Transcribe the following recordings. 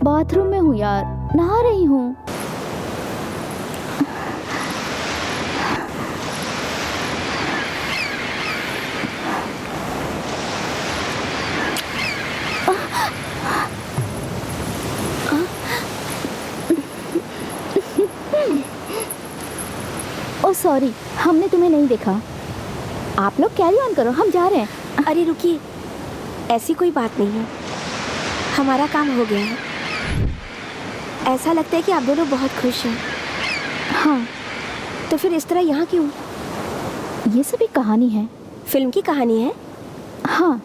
Bathroom में हूँ यार, नहा रही हूँ। ओ सॉरी, हमने तुम्हें नहीं देखा। आप लोग कैरी ऑन करो, हम जा रहे हैं। अरे रुकिए, ऐसी कोई बात नहीं है, हमारा काम हो गया है। ऐसा लगता है कि आप दोनों बहुत खुश हैं। हाँ, तो फिर इस तरह यहाँ क्यों? ये सब एक कहानी है। फिल्म की कहानी है? हाँ।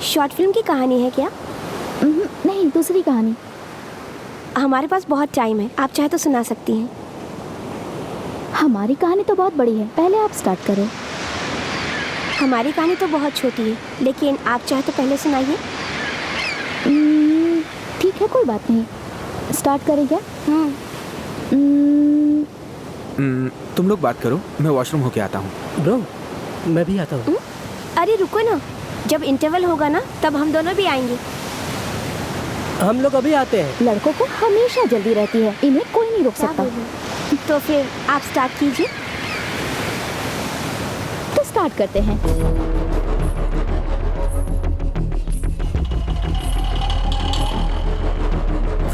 शॉर्ट फिल्म की कहानी है क्या? नहीं, दूसरी कहानी। हमारे पास बहुत टाइम है, आप चाहे तो सुना सकती हैं। हमारी कहानी तो बहुत बड़ी है, पहले आप स्टार्ट करो। हमारी कहानी तो बहुत छोटी है, लेकिन आप चाहे तो पहले सुनाइए। ठीक है, कोई बात नहीं, स्टार्ट करें क्या? तुम लोग बात करो, मैं वॉशरूम होके आता हूँ। ब्रो, मैं भी आता हूँ। अरे रुको ना, जब इंटरवल होगा ना तब हम दोनों भी आएंगे। हम लोग अभी आते हैं। लड़कों को हमेशा जल्दी रहती है, इन्हें कोई नहीं रोक सकता। तो फिर आप स्टार्ट कीजिए। तो स्टार्ट करते हैं।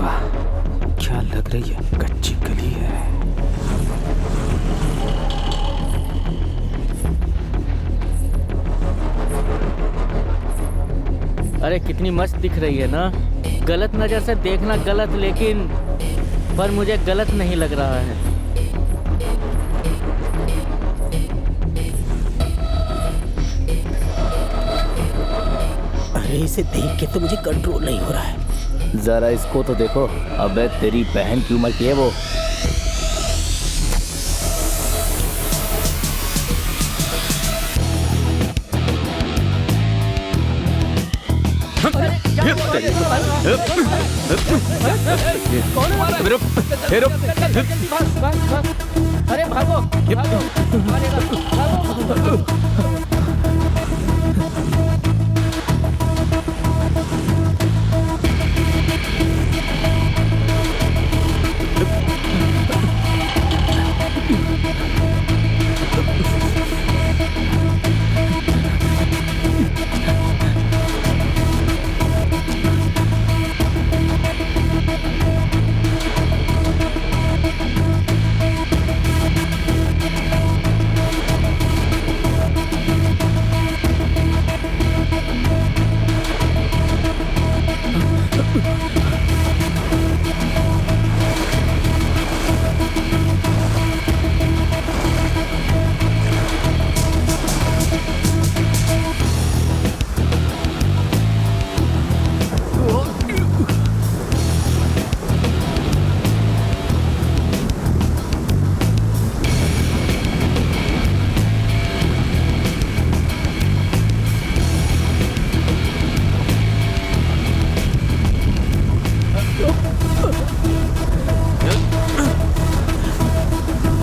वाह, क्या लग रही है, कच्ची गली है। अरे कितनी मस्त दिख रही है ना। गलत नजर से देखना गलत, लेकिन पर मुझे गलत नहीं लग रहा है। अरे इसे देख के तो मुझे कंट्रोल नहीं हो रहा है। जरा इसको तो देखो। अबे तेरी बहन की उम्र की है वो। अरे भागो,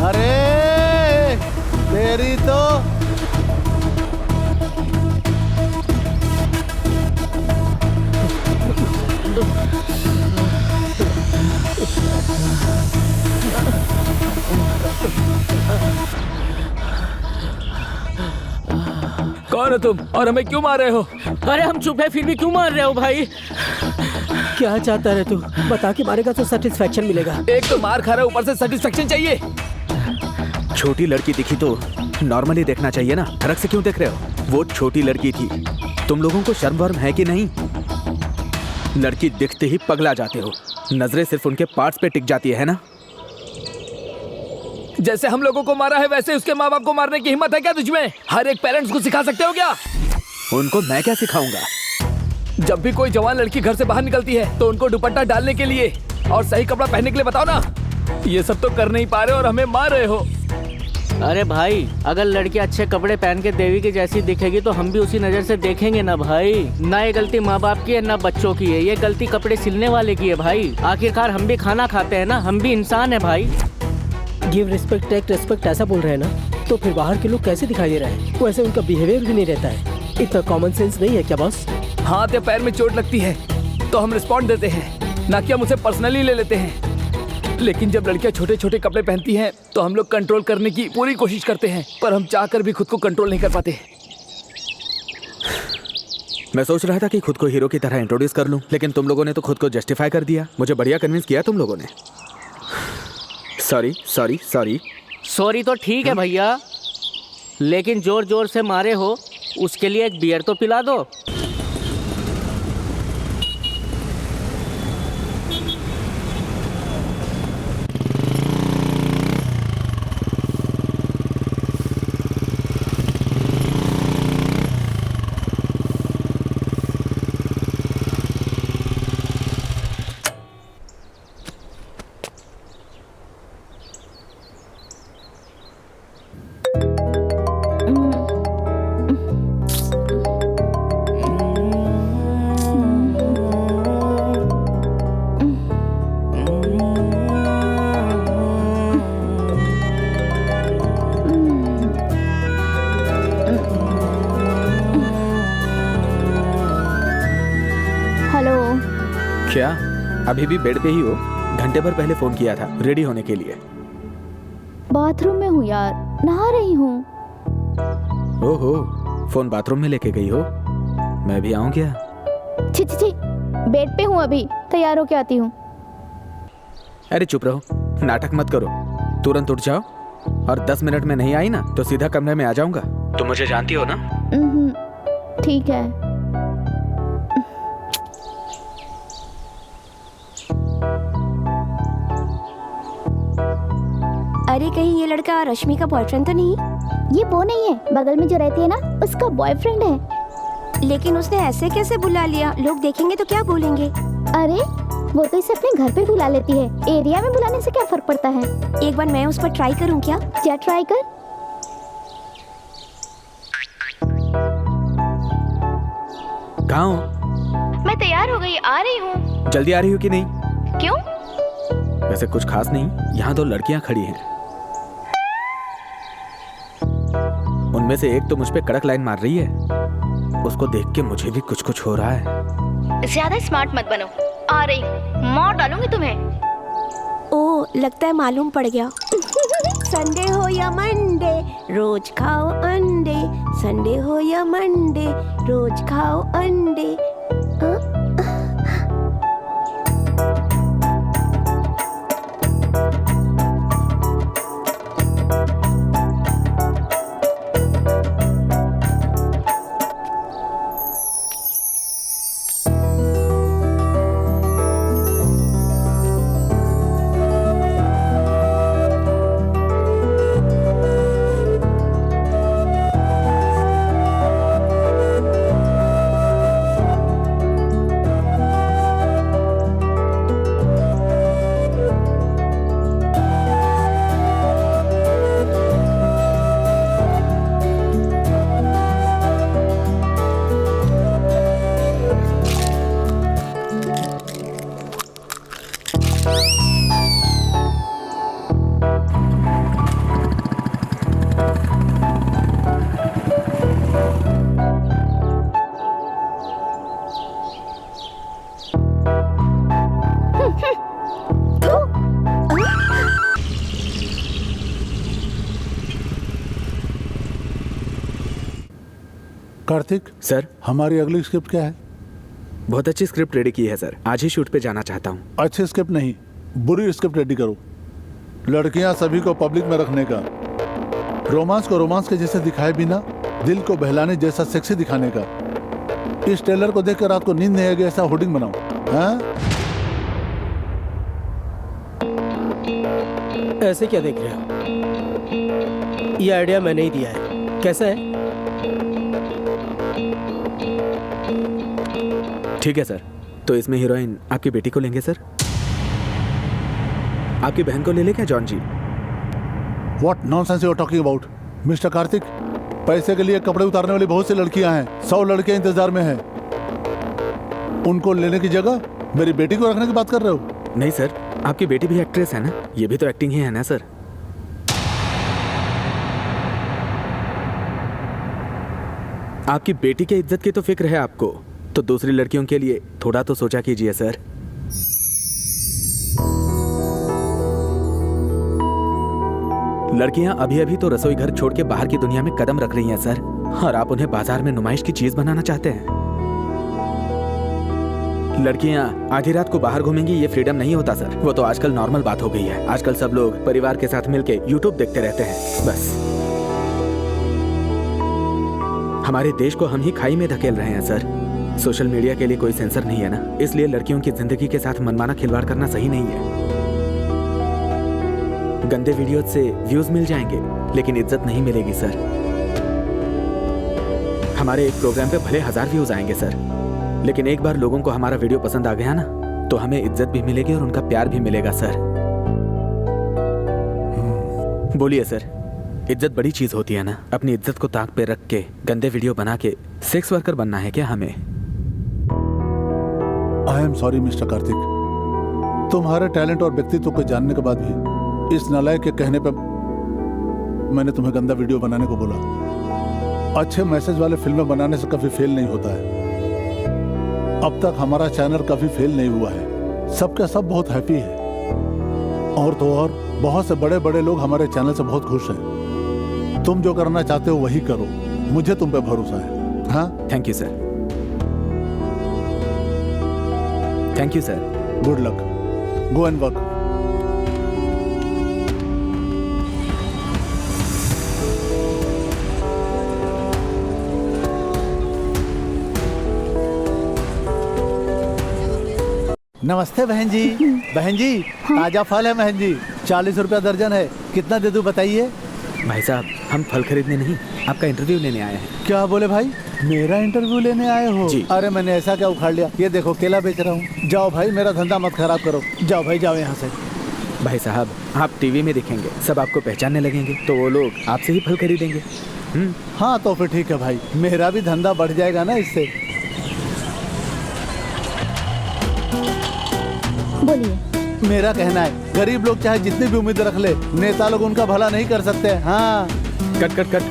अरे तेरी तो कौन हो तुम और हमें क्यों मार रहे हो? अरे हम चुप है फिर भी क्यों मार रहे हो भाई? क्या चाहता है तू? बता के मारेगा तो सेटिस्फेक्शन मिलेगा। एक तो मार खा रहा है, ऊपर से सेटिस्फेक्शन चाहिए। छोटी लड़की दिखी तो नॉर्मली देखना चाहिए ना, फर्क से क्यों देख रहे हो? वो छोटी लड़की थी। तुम लोगों को शर्म वर्म है कि नहीं? लड़की दिखते ही पगला जाते हो, नजरें सिर्फ उनके पार्ट्स पे टिक जाती है ना? जैसे हम लोगों को मारा है वैसे उसके माँ बाप को मारने की हिम्मत है क्या तुझमें? हर एक पेरेंट्स को सिखा सकते हो क्या? उनको मैं क्या सिखाऊंगा? जब भी कोई जवान लड़की घर से बाहर निकलती है तो उनको दुपट्टा डालने के लिए और सही कपड़ा पहनने के लिए बताओ ना। ये सब तो कर नहीं पा रहे और हमें मार रहे हो। अरे भाई, अगर लड़की अच्छे कपड़े पहन के देवी की जैसी दिखेगी तो हम भी उसी नजर से देखेंगे ना भाई। ना ये गलती माँ बाप की है ना बच्चों की है, ये गलती कपड़े सिलने वाले की है भाई। आखिरकार हम भी खाना खाते हैं ना, हम भी इंसान है भाई। गिव रिस्पेक्ट टेक रिस्पेक्ट ऐसा बोल रहे हैं ना, तो फिर बाहर के लोग कैसे दिखाई दे रहे हैं? वैसे उनका बिहेवियर भी नहीं रहता है। इतना कॉमन सेंस नहीं है क्या बॉस? हाथ या पैर में चोट लगती है तो हम रिस्पॉन्ड देते हैं, ना कि हम उसे पर्सनली ले लेते हैं। लेकिन जब लड़कियां छोटे छोटे कपड़े पहनती हैं तो हम लोग कंट्रोल करने की पूरी कोशिश करते हैं, पर हम चाहकर भी खुद को कंट्रोल नहीं कर पाते। मैं सोच रहा था कि खुद को हीरो की तरह इंट्रोड्यूस कर लूं, लेकिन तुम लोगों ने तो खुद को जस्टिफाई कर दिया। मुझे बढ़िया कन्विंस किया तुम लोगों ने। Sorry sorry sorry. सॉरी तो ठीक है भैया, लेकिन जोर जोर से मारे हो उसके लिए एक बियर तो पिला दो। हेलो। क्या अभी भी बेड पे ही हो? घंटे भर पहले फोन किया था रेडी होने के लिए। बाथरूम में हूँ यार, नहा रही हूँ। ओहो, फोन बाथरूम में लेके गई हो? मैं भी आऊं क्या? छी छी छी, बेड पे हूँ अभी, तैयार होके आती हूँ। अरे चुप रहो, नाटक मत करो। तुरंत उठ जाओ, और 10 मिनट में नहीं आई ना तो सीधा कमरे में आ जाऊंगा। तुम मुझे जानती हो ना? ठीक है। अरे कहीं ये लड़का रश्मि का बॉयफ्रेंड तो नहीं? ये वो नहीं है, बगल में जो रहती है ना, उसका बॉयफ्रेंड है। लेकिन उसने ऐसे कैसे बुला लिया? लोग देखेंगे तो क्या बोलेंगे? अरे वो तो इसे अपने घर पे बुला लेती है, एरिया में बुलाने से क्या फर्क पड़ता है। एक बार मैं उस पर ट्राई करूं क्या? क्या ट्राई कर? कहाँ हो? मैं तैयार हो गई, आ रही हूँ। जल्दी आ रही हो कि नहीं? क्यों? वैसे कुछ खास नहीं, यहाँ 2 लड़कियां खड़ी हैं। उनमें से एक तो मुझ पे कड़क लाइन मार रही है। उसको देख के मुझे भी कुछ कुछ हो रहा है। ज्यादा स्मार्ट मत बनो, आ रही हूँ, मार डालूंगी तुम्हें। ओ, लगता है मालूम पड़ गया। संडे हो या मंडे, रोज खाओ अंडे। संडे हो या मंडे, रोज खाओ अंडे। कार्तिक सर, हमारी अगली स्क्रिप्ट क्या है? बहुत अच्छी स्क्रिप्ट रेडी की है सर। आज ही शूट पे जाना चाहता हूँ। अच्छी स्क्रिप्ट नहीं, बुरी स्क्रिप्ट रेडी करो। लड़कियां सभी को पब्लिक में रखने का, रोमांस को रोमांस के जैसे दिखाए बिना दिल को बहलाने जैसा सेक्सी दिखाने का। इस ट्रेलर को देखकर रात को नींद नहीं आएगी ऐसा होर्डिंग बनाओ। हाँ? ऐसे क्या देख रहे हो? ये आइडिया मैंने ही दिया है। कैसा है? ठीक है सर। तो इसमें हीरोइन आपकी बेटी को लेंगे सर? आपकी बहन को ले ले क्या John ji? What nonsense you are talking about, mister Kartik? पैसे के लिए कपड़े उतारने वाली बहुत सी लड़कियां हैं। 100 लड़कियां इंतजार में हैं। उनको लेने की जगह मेरी बेटी को रखने की बात कर रहे हो? नहीं सर, आपकी बेटी भी एक्ट्रेस है ना, ये भी तो एक्टिंग ही है ना सर। आपकी बेटी की इज्जत की तो फिक्र है आपको, तो दूसरी लड़कियों के लिए थोड़ा तो सोचा कीजिए सर। लड़कियां अभी अभी तो रसोई घर छोड़ के बाहर की दुनिया में कदम रख रही हैं सर, और आप उन्हें बाजार में नुमाइश की चीज बनाना चाहते हैं। लड़कियां आधी रात को बाहर घूमेंगी, ये फ्रीडम नहीं होता सर। वो तो आजकल नॉर्मल बात हो गई है। आजकल सब लोग परिवार के साथ मिलके यूट्यूब देखते रहते हैं बस। हमारे देश को हम ही खाई में धकेल रहे हैं सर। सोशल मीडिया के लिए कोई सेंसर नहीं है ना, इसलिए लड़कियों की जिंदगी के साथ मनमाना खिलवाड़ करना सही नहीं है। गंदे वीडियो से व्यूज मिल जाएंगे लेकिन इज्जत नहीं मिलेगी सर। हमारे एक प्रोग्राम पे भले 1000 व्यूज आएंगे सर, लेकिन एक बार लोगों को हमारा वीडियो पसंद आ गया ना, तो हमें इज्जत भी मिलेगी और उनका प्यार भी मिलेगा सर। बोलिए सर, इज्जत बड़ी चीज होती है ना। अपनी इज्जत को ताक पे रख के गंदे वीडियो बना के सेक्स वर्कर बनना है क्या हमें? I am sorry mister Kartik, तुम्हारे टैलेंट और व्यक्तित्व को जानने के बाद भी इस नालायक के कहने पे मैंने तुम्हें गंदा वीडियो बनाने को बोला। अच्छे मैसेज वाले फिल्में बनाने से कभी फेल नहीं होता है। अब तक हमारा चैनल कभी फेल नहीं हुआ है, सबके सब बहुत हैप्पी है। और तो और बहुत से बड़े बड़े लोग हमारे चैनल से बहुत खुश हैं। तुम जो करना चाहते हो वही करो, मुझे तुम पे भरोसा है। हाँ, thank you sir. Thank you sir. Good luck, go and work. नमस्ते बहन जी। बहन जी, ताजा फल है बहन जी, 40 रुपया दर्जन है, कितना दे दूं बताइए? भाई साहब, हम फल खरीदने नहीं, आपका इंटरव्यू लेने आए हैं। क्या बोले भाई, मेरा इंटरव्यू लेने आए हो? जी। अरे मैंने ऐसा क्या उखाड़ लिया, ये देखो केला बेच रहा हूँ। जाओ भाई, मेरा धंधा मत खराब करो, जाओ भाई जाओ यहाँ से। भाई साहब, आप टीवी में दिखेंगे, सब आपको पहचानने लगेंगे, तो वो लोग आपसे ही फल खरीदेंगे। हाँ तो फिर ठीक है भाई, मेरा भी धंधा बढ़ जाएगा ना इससे। बोलिए। मेरा कहना है, गरीब लोग चाहे जितनी भी उम्मीद रख ले, नेता लोग उनका भला नहीं कर सकते। हाँ। Cut cut cut.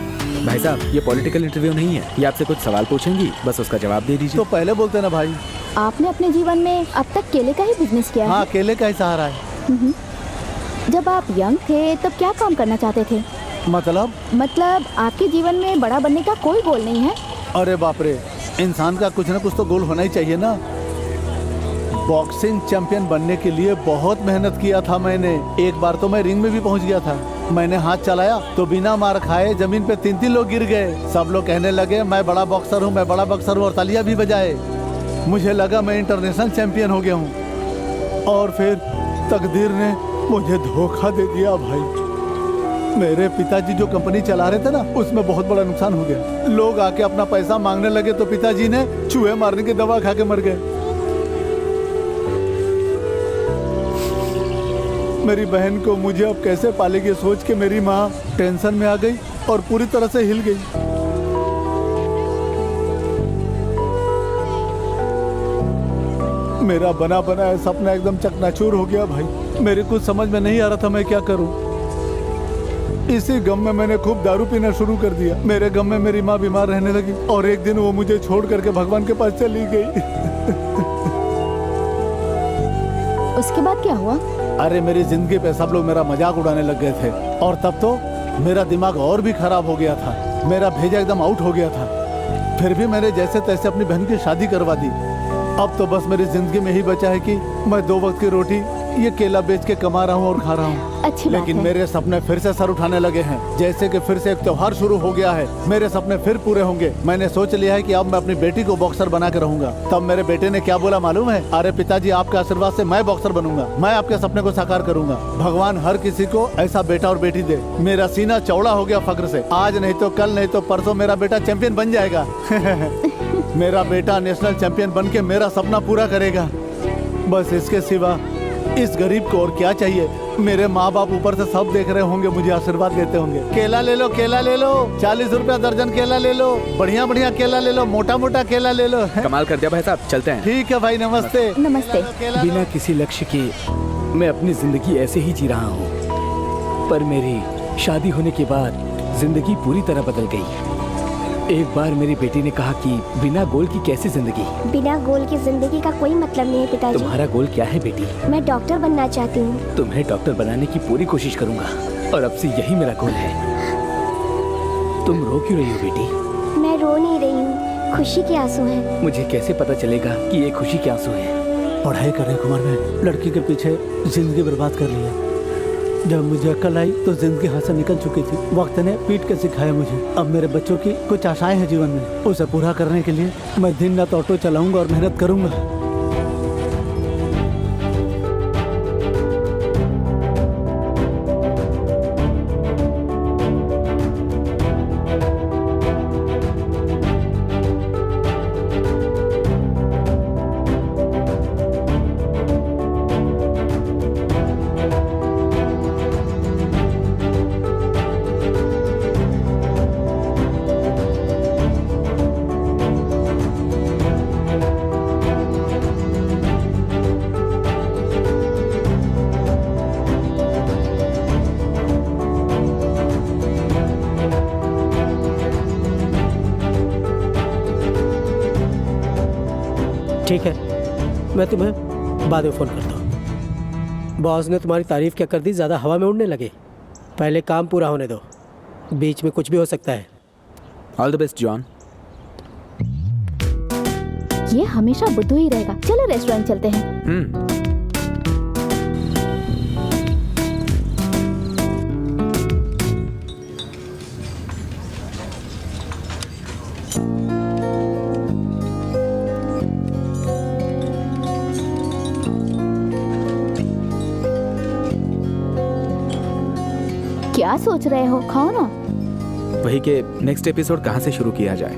भाई साहब, ये पॉलिटिकल इंटरव्यू नहीं है, ये आपसे कुछ सवाल पूछेंगी, बस उसका जवाब दे दीजिए। तो पहले बोलते ना भाई। आपने अपने जीवन में अब तक केले का ही बिजनेस किया है? हाँ, केले का ही सहारा है। जब आप यंग थे तब क्या काम करना चाहते थे? मतलब आपके जीवन में बड़ा बनने का कोई गोल नहीं है? अरे बाप रे, इंसान का कुछ ना कुछ तो गोल होना ही चाहिए ना। बॉक्सिंग चैंपियन बनने के लिए बहुत मेहनत किया था मैंने। एक बार तो मैं रिंग में भी पहुंच गया था। मैंने हाथ चलाया तो बिना मार खाए जमीन पे 3-3 लोग गिर गए। सब लोग कहने लगे मैं बड़ा बॉक्सर हूँ, मैं बड़ा बॉक्सर हूँ, और तालियां भी बजाए। मुझे लगा मैं इंटरनेशनल चैंपियन हो गया हूँ, और फिर तकदीर ने मुझे धोखा दे दिया भाई। मेरे पिताजी जो कंपनी चला रहे थे ना, उसमें बहुत बड़ा नुकसान हो गया। लोग आके अपना पैसा मांगने लगे तो पिताजी ने चूहे मारने की दवा खा के मर गए। मेरी बहन को मुझे अब कैसे पालेगी सोच के मेरी माँ टेंशन में आ गई और पूरी तरह से हिल गई। मेरा बना बनाया सपना एकदम चकनाचूर हो गया भाई। मेरे कुछ समझ में नहीं आ रहा था मैं क्या करूं। इसी गम में मैंने खूब दारू पीना शुरू कर दिया। मेरे गम में मेरी माँ बीमार रहने लगी और एक दिन वो मुझे छोड़ करके भगवान के पास चली गई। उसके बाद क्या हुआ? अरे मेरी जिंदगी पे सब लोग मेरा मजाक उड़ाने लग गए थे, और तब तो मेरा दिमाग और भी खराब हो गया था। मेरा भेजा एकदम आउट हो गया था। फिर भी मैंने जैसे तैसे अपनी बहन की शादी करवा दी। अब तो बस मेरी जिंदगी में ही बचा है कि मैं 2 वक्त की रोटी ये केला बेच के कमा रहा हूँ और खा रहा हूँ। अच्छी बात लेकिन है। मेरे सपने फिर से सर उठाने लगे हैं, जैसे कि फिर से एक त्योहार शुरू हो गया है। मेरे सपने फिर पूरे होंगे। मैंने सोच लिया है कि अब मैं अपनी बेटी को बॉक्सर बना के रहूंगा। तब मेरे बेटे ने क्या बोला मालूम है? अरे पिताजी, आपके आशीर्वाद से मैं बॉक्सर बनूंगा, मैं आपके सपने को साकार करूंगा। भगवान हर किसी को ऐसा बेटा और बेटी दे। मेरा सीना चौड़ा हो गया फक्र से। आज नहीं तो कल, नहीं तो परसों मेरा बेटा चैंपियन बन जाएगा। मेरा बेटा नेशनल चैंपियन बन के मेरा सपना पूरा करेगा। बस इसके सिवा इस गरीब को और क्या चाहिए? मेरे माँ बाप ऊपर से सब देख रहे होंगे, मुझे आशीर्वाद देते होंगे। केला ले लो, केला ले लो, 40 रुपया दर्जन केला ले लो, बढ़िया बढ़िया केला ले लो, मोटा मोटा केला ले लो। कमाल कर दिया भाई साहब, चलते हैं। ठीक है भाई, नमस्ते। नमस्ते। बिना किसी लक्ष्य के मैं अपनी जिंदगी ऐसे ही जी रहा हूँ, पर मेरी शादी होने के बाद जिंदगी पूरी तरह बदल गई। एक बार मेरी बेटी ने कहा कि बिना गोल की कैसी जिंदगी। बिना गोल की जिंदगी का कोई मतलब नहीं है पिताजी। तुम्हारा गोल क्या है बेटी? मैं डॉक्टर बनना चाहती हूँ। तुम्हें डॉक्टर बनाने की पूरी कोशिश करूंगा और अब से यही मेरा गोल है। तुम रो क्यों रही हो बेटी? मैं रो नहीं रही हूँ, खुशी के आंसू हैं। मुझे कैसे पता चलेगा कि ये खुशी के आंसू हैं? पढ़ाई करने की उम्र में लड़की के पीछे जिंदगी बर्बाद कर ली है। जब मुझे अक्ल आई तो जिंदगी हाथ से निकल चुकी थी। वक्त ने पीट के सिखाया मुझे। अब मेरे बच्चों की कुछ आशाएं हैं जीवन में, उसे पूरा करने के लिए मैं दिन रात ऑटो चलाऊंगा और मेहनत करूंगा। ठीक है, मैं तुम्हें बाद में फ़ोन करता हूँ। बॉस ने तुम्हारी तारीफ क्या कर दी, ज़्यादा हवा में उड़ने लगे। पहले काम पूरा होने दो, बीच में कुछ भी हो सकता है। All the best John. ये हमेशा बुद्धू ही रहेगा। चलो रेस्टोरेंट चलते हैं। क्या सोच रहे हो? खाओ ना। वही के नेक्स्ट एपिसोड कहाँ से शुरू किया जाए,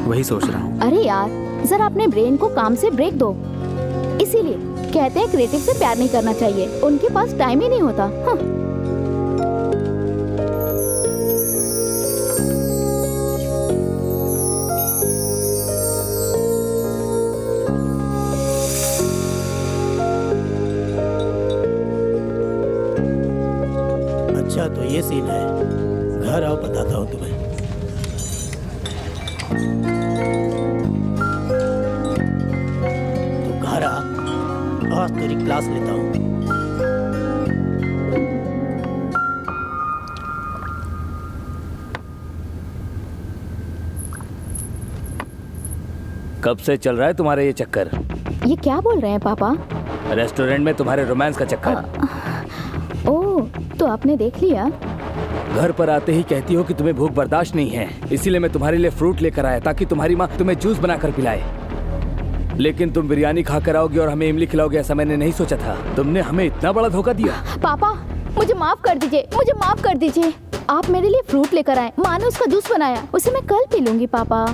वही सोच रहा हूँ। अरे यार, जरा अपने ब्रेन को काम से ब्रेक दो। इसीलिए कहते हैं क्रिएटिव से प्यार नहीं करना चाहिए, उनके पास टाइम ही नहीं होता। हाँ। अच्छा तो ये सीन है। घर आओ, बताता हूँ तुम्हें। तो घर आ, आज तेरी क्लास लेता हूँ। कब से चल रहा है तुम्हारा ये चक्कर? ये क्या बोल रहे हैं पापा? रेस्टोरेंट में तुम्हारे रोमांस का चक्कर। ओह, तो आपने देख लिया? घर पर आते ही कहती हो कि तुम्हें भूख बर्दाश्त नहीं है, इसीलिए मैं तुम्हारे लिए फ्रूट लेकर आया ताकि तुम्हारी माँ तुम्हें जूस बनाकर पिलाए। लेकिन तुम बिरयानी खाकर आओगे और हमें इमली खिलाओगे, ऐसा मैंने नहीं सोचा था। तुमने हमें इतना बड़ा धोखा दिया। पापा, मुझे माफ कर दीजिए, मुझे माफ कर दीजिए। आप मेरे लिए फ्रूट लेकर आए, माँ ने उसका जूस बनाया, उसे मैं कल पी लूंगी। पापा,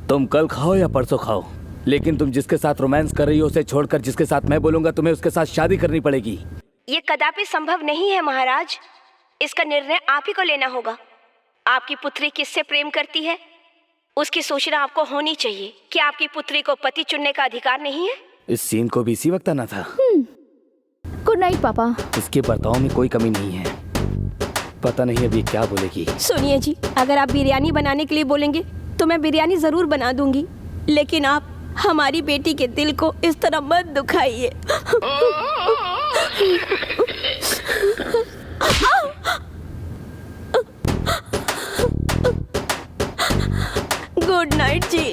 तुम कल खाओ या परसों खाओ, लेकिन तुम जिसके साथ रोमांस कर रही हो उसे छोड़कर जिसके साथ मैं बोलूंगा तुम्हें उसके साथ शादी करनी पड़ेगी। ये कदापि संभव नहीं है महाराज, इसका निर्णय आप ही को लेना होगा। आपकी पुत्री किससे प्रेम करती है, उसकी सूचना आपको होनी चाहिए। क्या आपकी पुत्री को पति चुनने का अधिकार नहीं है? इस सीन को भी इसी वक्त आना था। गुड नाइट पापा। इसके बर्ताव में कोई कमी नहीं है। पता नहीं अभी क्या बोलेगी। सुनिए जी, अगर आप बिरयानी बनाने के लिए बोलेंगे तो मैं बिरयानी जरूर बना दूंगी, लेकिन आप हमारी बेटी के दिल को इस तरह मत दुखाइए। गुड नाइट जी।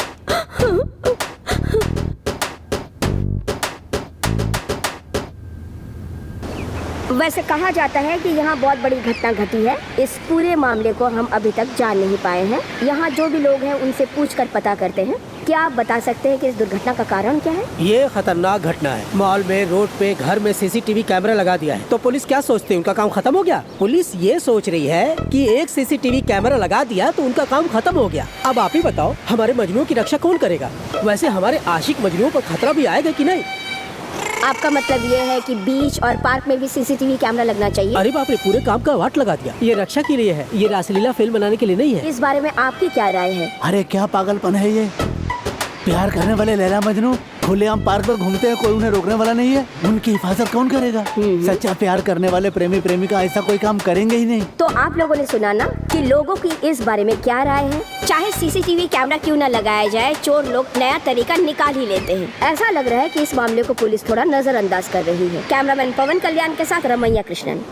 वैसे कहा जाता है कि यहाँ बहुत बड़ी घटना घटी है। इस पूरे मामले को हम अभी तक जान नहीं पाए हैं। यहाँ जो भी लोग हैं उनसे पूछकर पता करते हैं। क्या आप बता सकते हैं कि इस दुर्घटना का कारण क्या है? ये खतरनाक घटना है। मॉल में, रोड पे, घर में सीसीटीवी कैमरा लगा दिया है। तो पुलिस क्या सोचती है, उनका काम खत्म हो गया? पुलिस ये सोच रही है कि एक सीसीटीवी कैमरा लगा दिया तो उनका काम खत्म हो गया। अब आप ही बताओ, हमारे मजनू की रक्षा कौन करेगा? वैसे हमारे आशिक मजनुओं पर खतरा भी आएगा कि नहीं? आपका मतलब ये है कि बीच और पार्क में भी सीसीटीवी कैमरा लगना चाहिए? अरे बाप रे, पूरे काम का वाट लगा दिया। ये रक्षा के लिए है, ये रासलीला फिल्म बनाने के लिए नहीं है। इस बारे में आपकी क्या राय है? अरे क्या पागलपन है ये? प्यार करने वाले लैला मजनू खुलेआम पार्क पर घूमते हैं, कोई उन्हें रोकने वाला नहीं है। उनकी हिफाजत कौन करेगा? सच्चा प्यार करने वाले प्रेमी प्रेमिका ऐसा कोई काम करेंगे ही नहीं। तो आप लोगों ने सुना ना कि लोगों की इस बारे में क्या राय है। चाहे सीसीटीवी कैमरा क्यों न लगाया जाए, चोर लोग नया तरीका निकाल ही लेते हैं। ऐसा लग रहा है कि इस मामले को पुलिस थोड़ा नजरअंदाज कर रही है। कैमरामैन पवन कल्याण के साथ रमैया कृष्णन।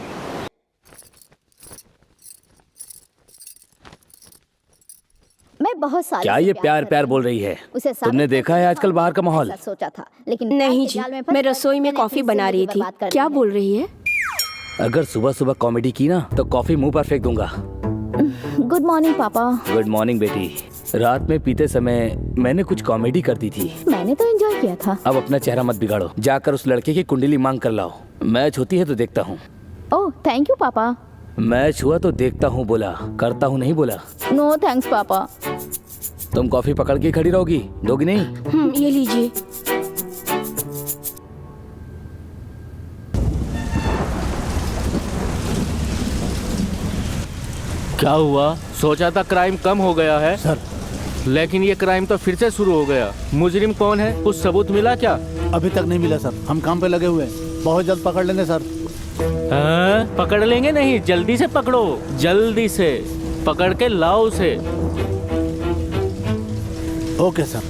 मैं बहुत साल क्या से ये प्यार प्यार कर प्यार रही बोल हूँ। रही है? उसे साबित तुमने देखा है करना आजकल बाहर का माहौल? ऐसा सोचा था, लेकिन नहीं प्यार के जी, जाल में फंस मैं कर रसोई में मैंने कॉफी अपनी बना रही जिंदगी थी। बर्बाद कर क्या दी। बोल रही है? अगर सुबह सुबह कॉमेडी की ना तो कॉफी मुंह पर फेंक दूंगा। गुड मॉर्निंग पापा। गुड मॉर्निंग बेटी। रात में पीते समय मैंने कुछ कॉमेडी कर दी थी। मैंने तो एंजॉय किया था। अब अपना चेहरा मत बिगाड़ो, जाकर उस लड़के की कुंडली मांग कर लाओ। मैच होती है तो देखता हूँ। ओह थैंक यू पापा। मैच हुआ तो देखता हूँ बोला, करता हूँ नहीं बोला। नो थैंक्स पापा। तुम कॉफी पकड़ के खड़ी रहोगी, दोगी नहीं? ये लीजिए। क्या हुआ? सोचा था क्राइम कम हो गया है सर, लेकिन ये क्राइम तो फिर से शुरू हो गया। मुजरिम कौन है? कुछ सबूत मिला क्या? अभी तक नहीं मिला सर। हम काम पे लगे हुए हैं, बहुत जल्द पकड़ लेंगे सर। हाँ, पकड़ लेंगे नहीं, जल्दी से पकड़ो, जल्दी से पकड़ के लाओ उसे। Okay sir.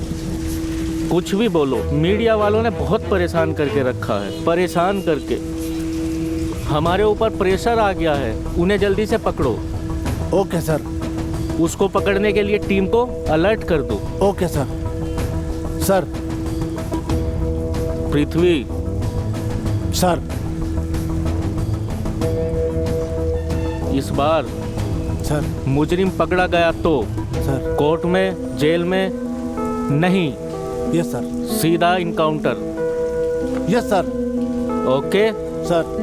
कुछ भी बोलो, मीडिया वालों ने बहुत परेशान करके रखा है, परेशान करके। हमारे ऊपर प्रेशर आ गया है, उन्हें जल्दी से पकड़ो। Okay sir. उसको पकड़ने के लिए टीम को अलर्ट कर दो। Okay sir. सर। पृथ्वी। सर। इस बार सर मुजरिम पकड़ा गया तो सर कोर्ट में, जेल में नहीं, यस सर। सीधा encounter. Yes sir. Okay sir.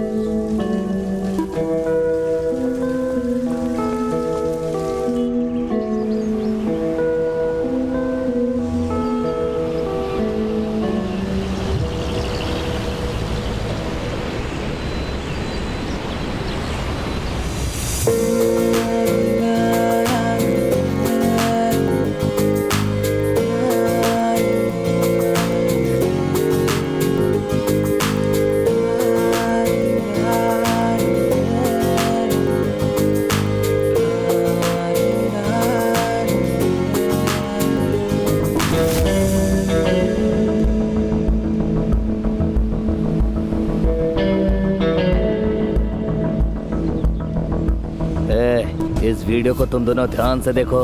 इस वीडियो को तुम दोनों ध्यान से देखो।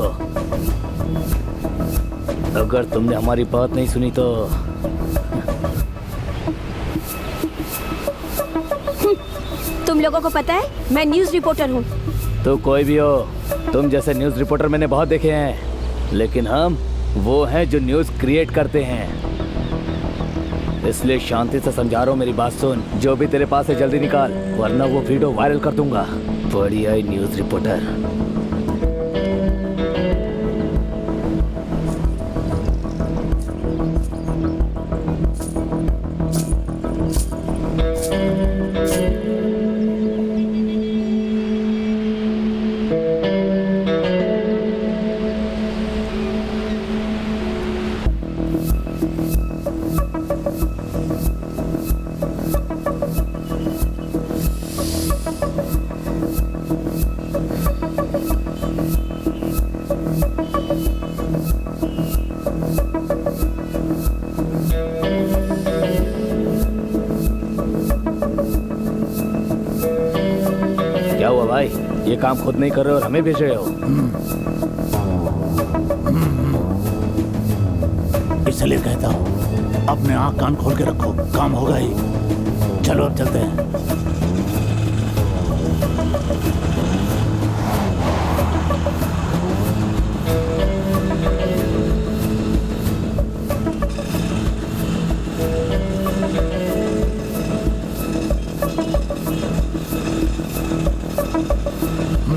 अगर तुमने हमारी बात नहीं सुनी तो तुम लोगों को पता है मैं न्यूज़ रिपोर्टर हूँ। तो कोई भी हो, तुम जैसे न्यूज़ रिपोर्टर मैंने बहुत देखे हैं, लेकिन हम वो हैं जो न्यूज़ क्रिएट करते हैं। इसलिए शांति से समझा रहा हूँ, मेरी बात सुन। जो भी तेरे पास है जल्दी निकाल, वरना वो वीडियो वायरल कर दूंगा। बड़ी आई न्यूज़ रिपोर्टर। क्या हुआ भाई? ये काम खुद नहीं कर रहे और हमें भेज रहे हो? इसलिए कहता हूँ अपने आँख कान खोल के रखो, काम होगा ही। चलो अब चलते हैं।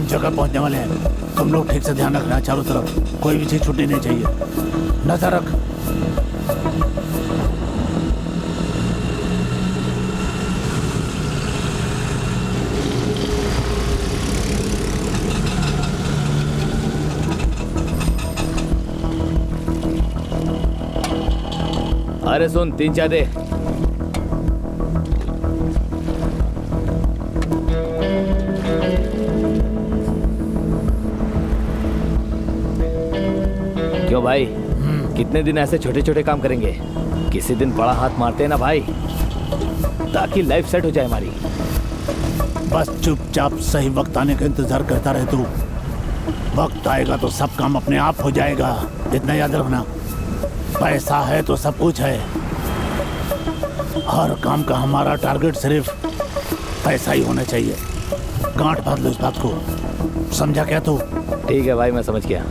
जगह पहुंचने वाले हैं। तुम लोग ठीक से ध्यान रखना, चारों तरफ कोई भी चीज छूटनी नहीं चाहिए। नजर रख। अरे सुन, 3 चाय दे। क्यों भाई, कितने दिन ऐसे छोटे छोटे काम करेंगे? किसी दिन बड़ा हाथ मारते हैं ना भाई, ताकि लाइफ सेट हो जाए हमारी। बस चुपचाप सही वक्त आने का इंतजार करता रहे तू। वक्त आएगा तो सब काम अपने आप हो जाएगा, इतना याद रखना। पैसा है तो सब कुछ है। हर काम का हमारा टारगेट सिर्फ पैसा ही होना चाहिए। गांठ बांध लो इस बात को, समझा क्या तू? ठीक है भाई, मैं समझ गया।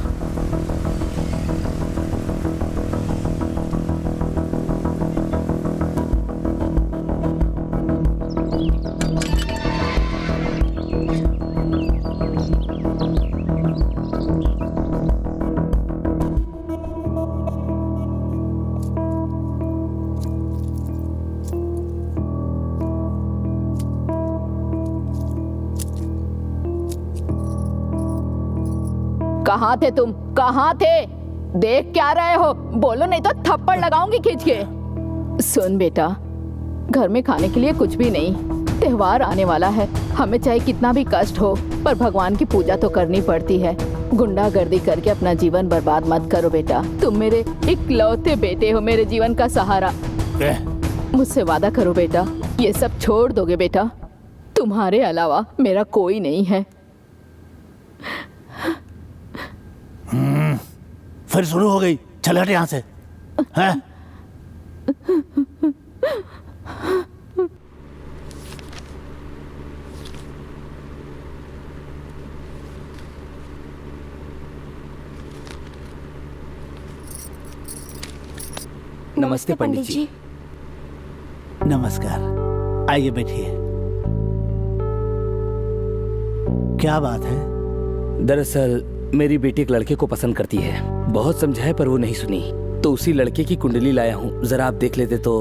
कहाँ थे तुम? कहाँ थे? देख क्या रहे हो? बोलो नहीं तो थप्पड़ लगाऊंगी खींच के। सुन बेटा, घर में खाने के लिए कुछ भी नहीं। त्योहार आने वाला है, हमें चाहे कितना भी कष्ट हो पर भगवान की पूजा तो करनी पड़ती है। गुंडागर्दी करके अपना जीवन बर्बाद मत करो बेटा। तुम मेरे इकलौते बेटे हो, मेरे जीवन का सहारा। मुझसे वादा करो बेटा, ये सब छोड़ दोगे बेटा। तुम्हारे अलावा मेरा कोई नहीं है। फिर शुरू हो गई। चल हट यहाँ से। हैं? नमस्ते पंडित जी। नमस्कार, आइए बैठिए। क्या बात है? दरअसल मेरी बेटी एक लड़के को पसंद करती है। बहुत समझाए पर वो नहीं सुनी, तो उसी लड़के की कुंडली लाया हूँ। जरा आप देख लेते तो।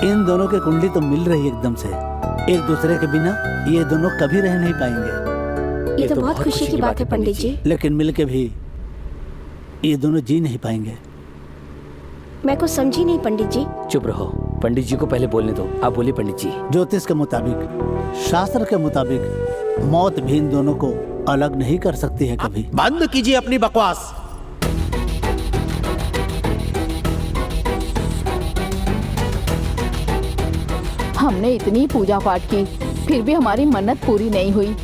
इन दोनों की कुंडली तो मिल रही है एकदम से। एक दूसरे के बिना ये दोनों कभी रह नहीं पाएंगे। ये तो बहुत खुशी की बात है पंडित जी। लेकिन मिलके भी ये दोनों जी नहीं पाएंगे। मैं कुछ समझी नहीं पंडित जी। चुप रहो, पंडित जी को पहले बोलने दो। आप बोलिए पंडित जी। ज्योतिष के मुताबिक, शास्त्र के मुताबिक मौत भी इन दोनों को अलग नहीं कर सकती है कभी। बंद कीजिए अपनी बकवास। हमने इतनी पूजा पाठ की, फिर भी हमारी मन्नत पूरी नहीं हुई।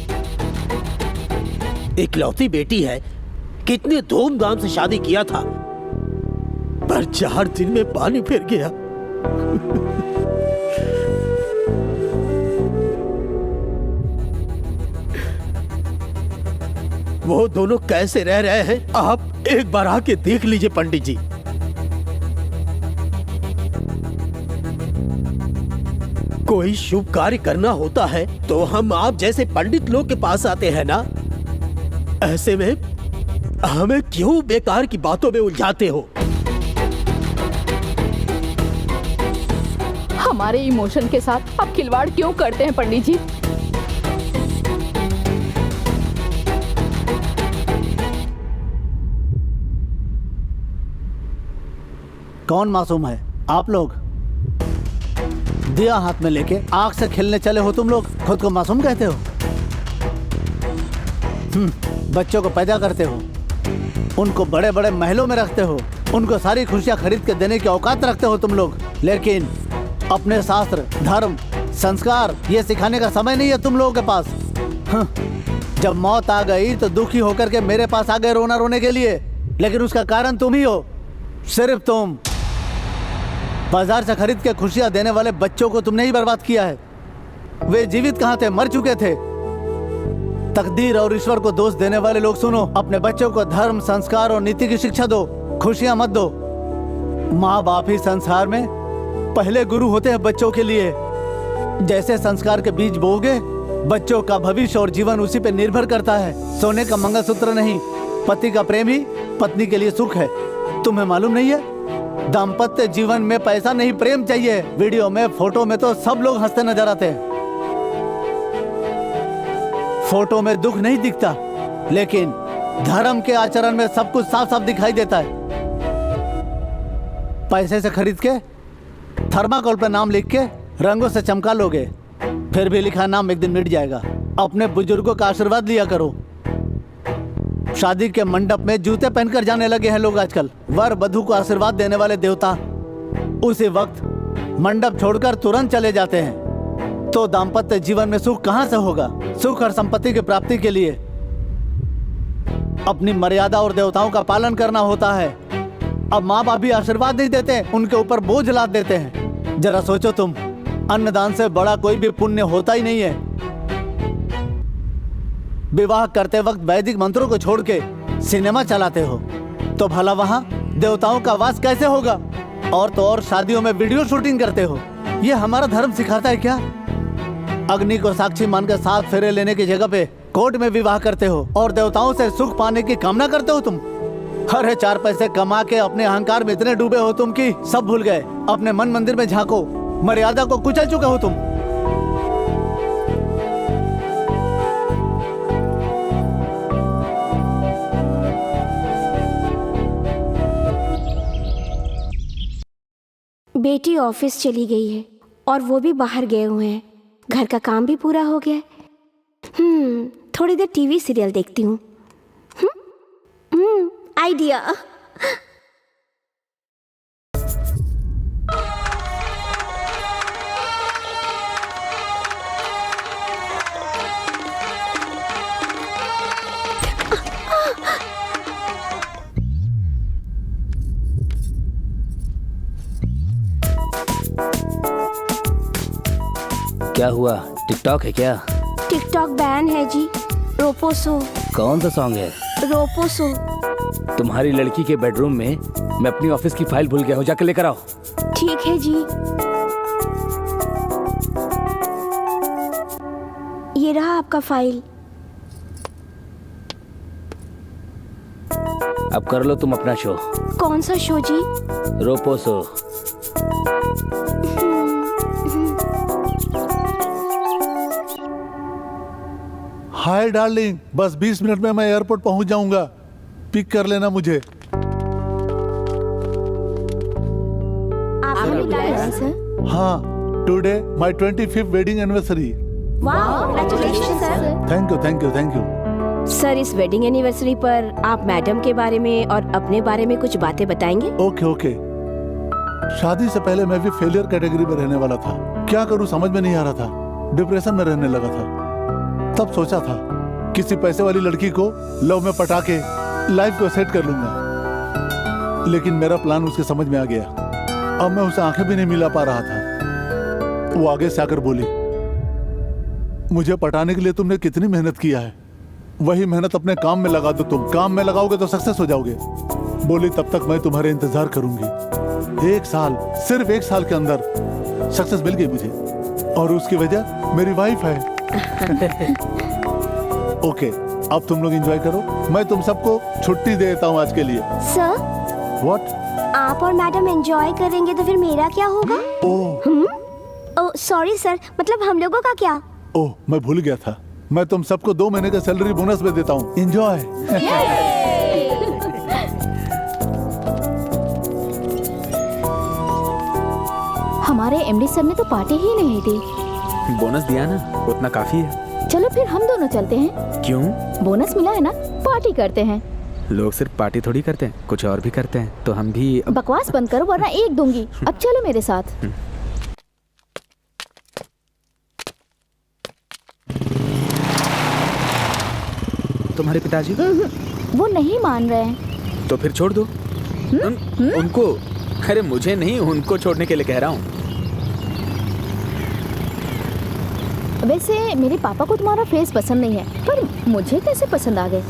इकलौती बेटी है, कितने धूमधाम से शादी किया था, पर 4 दिन में पानी फिर गया। वो दोनों कैसे रह रहे हैं, आप एक बार आके देख लीजिए पंडित जी। कोई शुभ कार्य करना होता है तो हम आप जैसे पंडित लोग के पास आते हैं ना। ऐसे में हमें क्यों बेकार की बातों में उलझाते हो? हमारे इमोशन के साथ आप खिलवाड़ क्यों करते हैं पंडित जी? कौन मासूम है? आप लोग दिया हाथ में लेके आग से खेलने चले हो। तुम लोग खुद को मासूम कहते हो। बच्चों को पैदा करते हो, उनको बड़े बड़े महलों में रखते हो, उनको सारी खुशियां खरीद के देने की औकात रखते हो तुम लोग। लेकिन अपने शास्त्र, धर्म, संस्कार ये सिखाने का समय नहीं है तुम लोगों के पास। जब मौत आ गई तो दुखी होकर के मेरे पास आ गए रोना रोने के लिए, लेकिन उसका कारण तुम ही हो। सिर्फ तुम। बाजार से खरीद के खुशियां देने वाले बच्चों को तुमने ही बर्बाद किया है। वे जीवित कहाँ थे? मर चुके थे। तकदीर और ईश्वर को दोष देने वाले लोग सुनो, अपने बच्चों को धर्म, संस्कार और नीति की शिक्षा दो, खुशियां मत दो। माँ बाप ही संसार में पहले गुरु होते हैं बच्चों के लिए। जैसे संस्कार के बीज बोओगे, बच्चों का भविष्य और जीवन उसी पे निर्भर करता है। सोने का मंगलसूत्र नहीं, पति का प्रेम ही पत्नी के लिए सुख है। तुम्हें मालूम नहीं है? दाम्पत्य जीवन में पैसा नहीं, प्रेम चाहिए। वीडियो में, फोटो में तो सब लोग हंसते नजर आते हैं। फोटो में दुख नहीं दिखता, लेकिन धर्म के आचरण में सब कुछ साफ साफ दिखाई देता है। पैसे से खरीद के थर्माकोल पे नाम लिख के रंगों से चमका लोगे, फिर भी लिखा नाम एक दिन मिट जाएगा। अपने बुजुर्गों का आशीर्वाद लिया करो। शादी के मंडप में जूते पहनकर जाने लगे हैं लोग आजकल। वर वधू को आशीर्वाद देने वाले देवता उसी वक्त मंडप छोड़कर तुरंत चले जाते हैं। तो दाम्पत्य जीवन में सुख कहां से होगा? सुख और संपत्ति की प्राप्ति के लिए अपनी मर्यादा और देवताओं का पालन करना होता है। अब माँ बाप भी आशीर्वाद नहीं देते, उनके ऊपर बोझ लाद देते हैं। जरा सोचो तुम, अन्नदान से बड़ा कोई भी पुण्य होता ही नहीं है। विवाह करते वक्त वैदिक मंत्रों को छोड़ के सिनेमा चलाते हो, तो भला वहां देवताओं का वास कैसे होगा? और तो और शादियों में वीडियो शूटिंग करते हो। ये हमारा धर्म सिखाता है क्या? अग्नि को साक्षी मानकर 7 फेरे लेने की जगह पे कोर्ट में विवाह करते हो और देवताओं से सुख पाने की कामना करते हो तुम। अरे 4 पैसे कमा के अपने अहंकार में इतने डूबे हो तुम कि सब भूल गए। अपने मन मंदिर में झांको, मर्यादा को कुचल चुके हो तुम। बेटी ऑफिस चली गई है और वो भी बाहर गए हुए हैं। घर का काम भी पूरा हो गया है। थोड़ी देर टीवी सीरियल देखती हूँ। आइडिया। क्या हुआ, टिकटॉक है क्या? टिकटॉक बैन है जी। रोपोसो। कौन सा सॉन्ग है? रोपोसो। तुम्हारी लड़की के बेडरूम में मैं अपनी ऑफिस की फाइल भूल गया हूँ, जाकर लेकर आओ। ठीक है जी। ये रहा आपका फाइल। अब कर लो तुम अपना शो। कौन सा शो जी? रोपोसो। हाय डार्लिंग, बस 20 मिनट में मैं एयरपोर्ट पहुंच जाऊंगा। पिक कर लेना मुझे। आपने बुलाया है सर? हाँ, today my 25th wedding anniversary. वाह, congratulation sir. Thank you thank you thank you. Sir, इस वेडिंग एनिवर्सरी पर आप मैडम के बारे में और अपने बारे में कुछ बातें बताएंगे? Okay okay. शादी से पहले मैं भी फेलियर कैटेगरी में रहने वाला था। क्या करूं समझ में नहीं आ रहा था। डिप्रेशन में रहने लगा था। तब सोचा था किसी पैसे वाली लड़की को लव में पटा के लाइफ को सेट कर लूंगा, लेकिन मेरा प्लान उसके समझ में आ गया। अब मैं उसे आंखें भी नहीं मिला पा रहा था। वो आगे से आकर बोली, मुझे पटाने के लिए तुमने कितनी मेहनत किया है, वही मेहनत अपने काम में लगा दो। तुम काम में लगाओगे तो सक्सेस हो जाओगे। बोली, तब तक मैं तुम्हारे इंतजार करूंगी। 1 साल, सिर्फ 1 साल के अंदर सक्सेस मिल गई मुझे, और उसकी वजह मेरी वाइफ है। ओके, अब तुम लोग एंजॉय करो। मैं तुम सबको छुट्टी देता हूँ आज के लिए। Sir, what? आप और मैडम एंजॉय करेंगे तो फिर मेरा क्या होगा? ओह सॉरी सर, मतलब हम लोगों का क्या? ओह, मैं भूल गया था। मैं तुम सबको 2 महीने का सैलरी बोनस में देता हूँ। एंजॉय। हमारे एमडी सर ने तो पार्टी ही नहीं दी। बोनस दिया ना, उतना काफी है। चलो फिर हम दोनों चलते हैं। क्यों? बोनस मिला है ना, पार्टी करते हैं। लोग सिर्फ पार्टी थोड़ी करते हैं, कुछ और भी करते हैं। तो हम भी बकवास बंद करो वरना एक दूंगी। अब चलो मेरे साथ। तुम्हारे पिताजी? वो नहीं मान रहे हैं। तो फिर छोड़ दो उनको। अरे मुझे नहीं, उनको छोड़ने के लिए कह रहा हूँ। वैसे मेरे पापा को तुम्हारा फेस पसंद नहीं है, पर मुझे कैसे पसंद आ गए।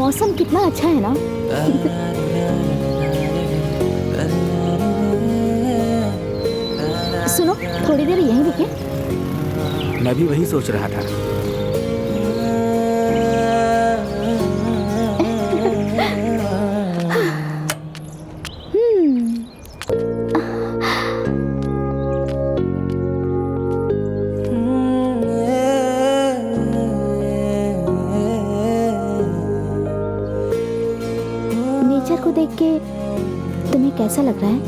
मौसम कितना अच्छा है ना। सुनो, थोड़ी देर यहीं रुके। मैं भी वही सोच रहा था। नेचर को देख के तुम्हें कैसा लग रहा है?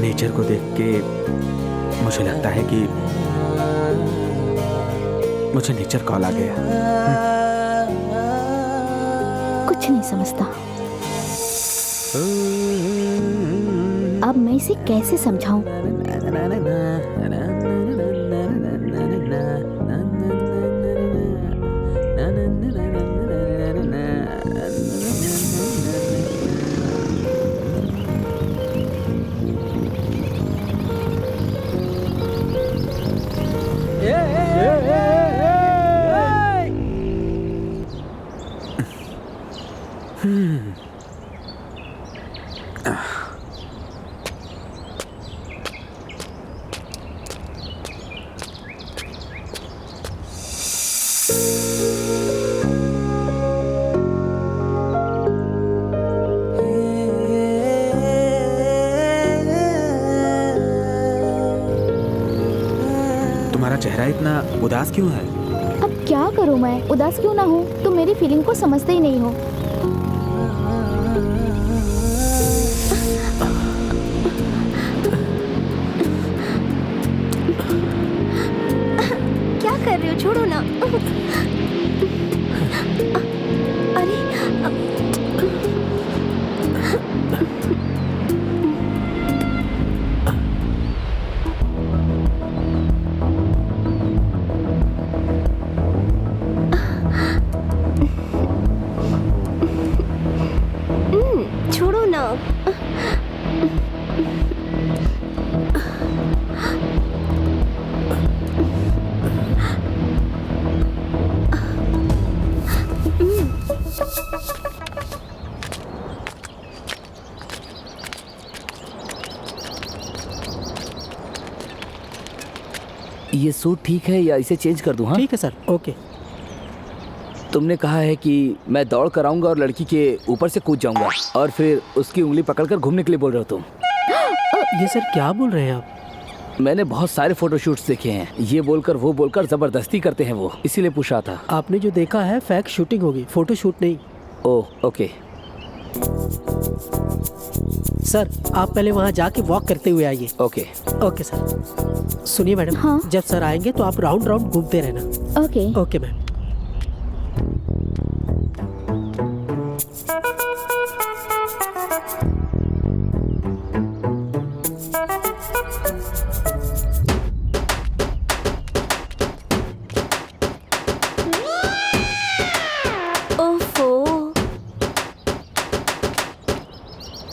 नेचर को देख के मुझे लगता है कि मुझे नेचर कॉल आ गया। कुछ नहीं समझता। अब मैं इसे कैसे समझाऊं? तुम्हारा चेहरा इतना उदास क्यों है? अब क्या करूं मैं? उदास क्यों ना हूं? तुम मेरी फीलिंग को समझते ही नहीं हो। क्या कर रहे हो? छोड़ो ना। अरे छोड़ो ना। ये सूट ठीक है या इसे चेंज कर दूं? हाँ, ठीक है सर, ओके। तुमने कहा है कि मैं दौड़ कर आऊंगा और लड़की के ऊपर से कूद जाऊंगा और फिर उसकी उंगली पकड़कर घूमने के लिए बोल रहे हो तुम? ये सर क्या बोल रहे हैं आप? मैंने बहुत सारे फोटोशूट्स देखे हैं। ये बोलकर वो बोलकर जबरदस्ती करते हैं वो, इसीलिए पूछा था। आपने जो देखा है फेक शूटिंग होगी, फोटो शूट नहीं। Oh okay. सर आप पहले वहाँ जाके वॉक करते हुए आइए। Okay okay sir. सुनिए मैडम, हाँ? जब सर आएंगे तो आप राउंड राउंड घूमते रहना। ओके। Okay ma'am. ओफो।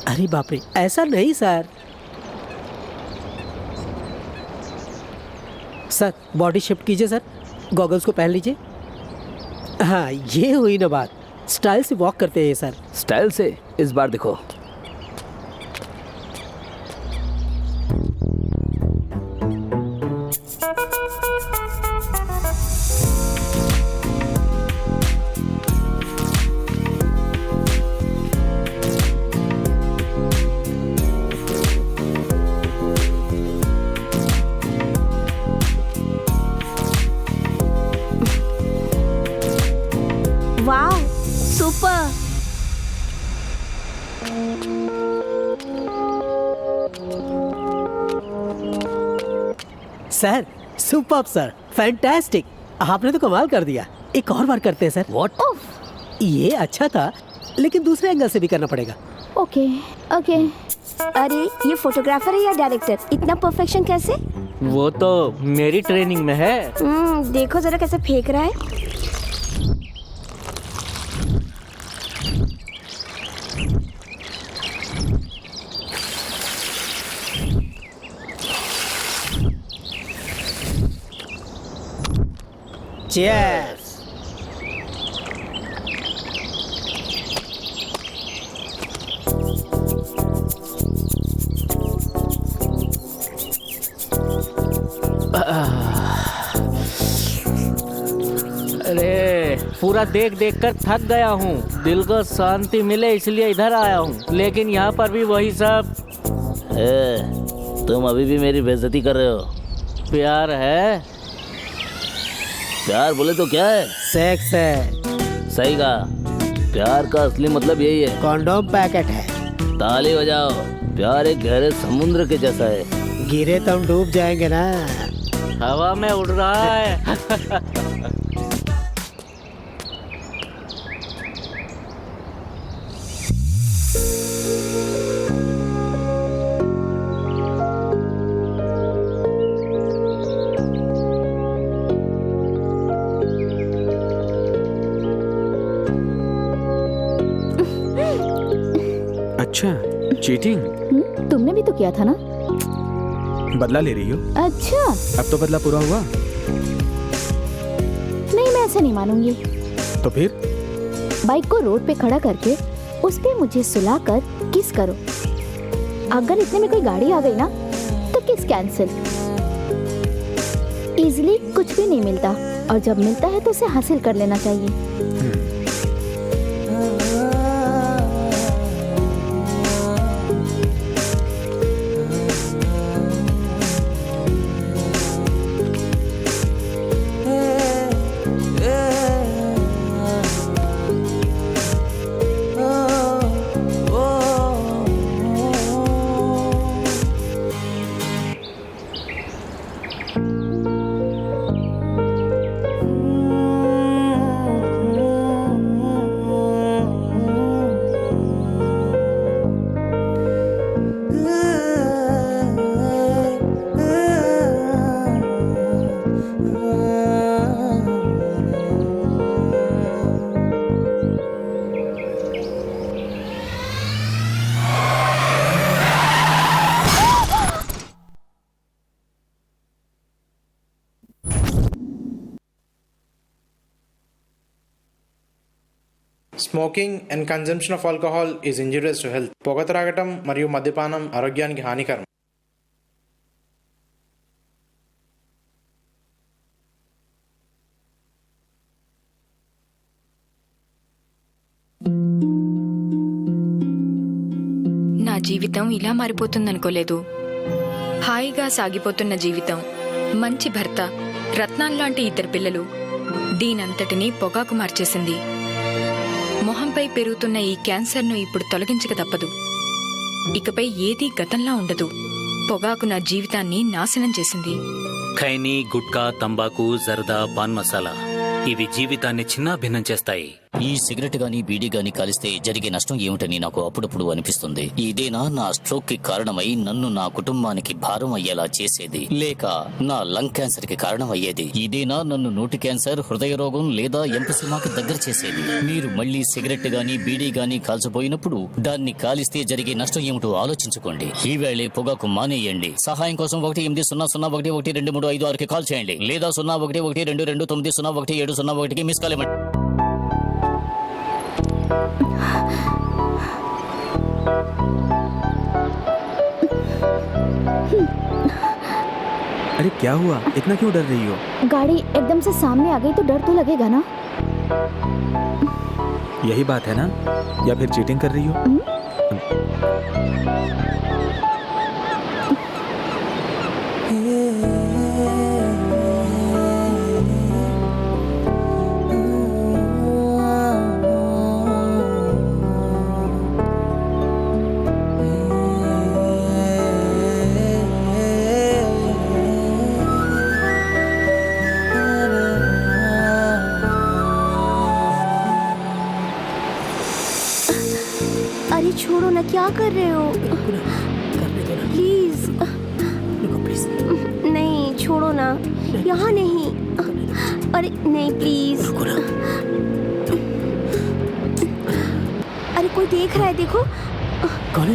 अरे बाप रे, ऐसा नहीं सर। सर बॉडी शिफ्ट कीजिए सर, गॉगल्स को पहन लीजिए। हाँ ये हुई ना बात। स्टाइल से वॉक करते हैं सर। स्टाइल से? इस बार देखो। वाह, super. Sir superb sir, fantastic. आपने तो कमाल कर दिया। एक और बार करते हैं सर। व्हाट? ये अच्छा था लेकिन दूसरे एंगल से भी करना पड़ेगा। Okay okay. अरे ये फोटोग्राफर है या डायरेक्टर? इतना परफेक्शन कैसे? वो तो मेरी ट्रेनिंग में है। देखो जरा कैसे फेंक रहा है। Cheers. अरे पूरा देख देख कर थक गया हूँ। दिल को शांति मिले इसलिए इधर आया हूँ, लेकिन यहाँ पर भी वही सब। तुम अभी भी मेरी बेइज्जती कर रहे हो। प्यार है। प्यार बोले तो क्या है? सेक्स है। सही कहा, प्यार का असली मतलब यही है। कॉन्डोम पैकेट है। ताली बजाओ। प्यार एक गहरे समुद्र के जैसा है। गिरे तो हम डूब जाएंगे ना। हवा में उड़ रहा है। अच्छा, चीटिंग तुमने भी तो किया था ना। बदला ले रही हो? अच्छा, अब तो बदला पूरा हुआ। नहीं मैं ऐसे नहीं मानूंगी। तो फिर? बाइक को रोड पे खड़ा करके उस पे मुझे सुलाकर किस करो। अगर इतने में कोई गाड़ी आ गई ना तो किस कैंसिल। इजीली कुछ भी नहीं मिलता, और जब मिलता है तो उसे हासिल कर लेना चाहिए। Smoking and consumption of alcohol is injurious to health. పొగ త్రాగటం మరియు మద్యపానం ఆరోగ్యానికి హానికరం. నా జీవితం ఇలా మారిపోతుందనుకోలేదు. హాయిగా సాగిపోతున్న జీవితం, మంచి భర్త, రత్నాల్లాంటి ఇద్దరు పిల్లలు, దీనంతటినీ పొగాకు మార్చేసింది. మొహంపై పెరుగుతున్న ఈ క్యాన్సర్ను ఇప్పుడు తొలగించక తప్పదు. ఇకపై ఏదీ గతంలా ఉండదు. పొగాకు నా జీవితాన్ని నాశనం చేసింది. ఖైనీ, గుట్కా, తంబాకు, జర్దా, పాన్ మసాలా ఇవి జీవితాన్ని చిన్నాభిన్నం చేస్తాయి. ఈ సిగరెట్ గాని బీడీ గాని కాలిస్తే జరిగే నష్టం ఏమిటని నాకు అప్పుడప్పుడు అనిపిస్తుంది. ఇదేనా నా స్ట్రోక్ కి కారణమై నన్ను నా కుటుంబానికి భారం అయ్యేలా చేసేది, లేక నా లంగ్ క్యాన్సర్ కి కారణం అయ్యేది? ఇదేనా నన్ను నోటి క్యాన్సర్, హృదయ రోగం లేదా ఎంపసిమాకి దగ్గర చేసేది? మీరు మళ్ళీ సిగరెట్ గాని బీడీ గాని కాల్చబోయినప్పుడు దాన్ని కాలిస్తే జరిగే నష్టం ఏమిటో ఆలోచించుకోండి. ఈవేళే పొగాకు మానేయండి. సహాయం కోసం 1-800-112-335-6కి కాల్ చేయండి, లేదా 011229011701కి మిస్ కాల్ ఇవ్వండి. अरे क्या हुआ? इतना क्यों डर रही हो? गाड़ी एकदम से सामने आ गई तो डर तो लगेगा ना। यही बात है ना? या फिर चीटिंग कर रही हो? अरे छोड़ो ना, क्या कर रहे हो? प्लीज नहीं, छोड़ो ना, यहाँ नहीं। अरे नहीं प्लीज। अरे कोई देख रहा है, देखो। कौन है?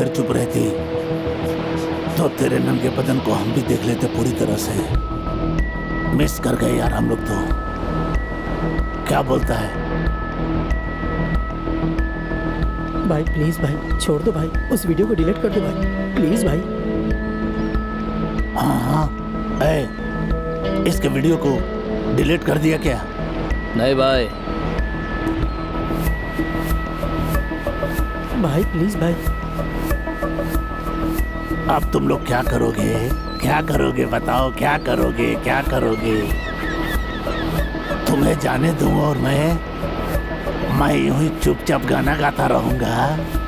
अगर चुप रहती तो तेरे नंगे बदन को हम भी देख लेते पूरी तरह से। मिस कर गए यार हम लोग तो। क्या बोलता है? भाई प्लीज भाई छोड़ दो भाई, उस वीडियो को डिलीट कर दो भाई, प्लीज भाई। हाँ, इसके वीडियो को डिलीट कर दिया क्या? नहीं भाई। भाई प्लीज भाई। अब तुम लोग क्या करोगे? क्या करोगे बताओ, क्या करोगे? क्या करोगे? तुम्हें जाने दूं और मैं यूं ही चुपचाप गाना गाता रहूंगा?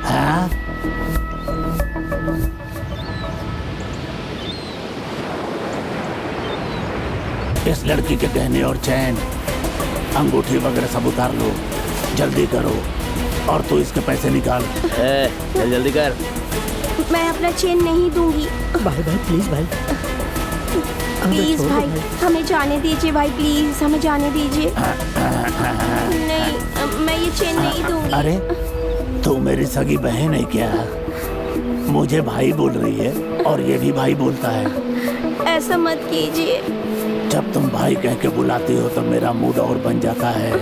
हाँ? इस लड़की के गहने और चैन, अंगूठी वगैरह सब उतार लो, जल्दी करो। और तू इसके पैसे निकाल। चल जल्दी कर। मैं अपना चेन नहीं दूंगी। भाई भाई प्लीज भाई, प्लीज भाई हमें जाने दीजिए भाई, प्लीज हमें जाने दीजिए। नहीं, मैं ये चेन नहीं दूंगी। अरे तू मेरी सगी बहन है क्या? मुझे भाई बोल रही है और ये भी भाई बोलता है। ऐसा मत कीजिए। जब तुम भाई कह के बुलाती हो तो मेरा मूड और बन जाता है।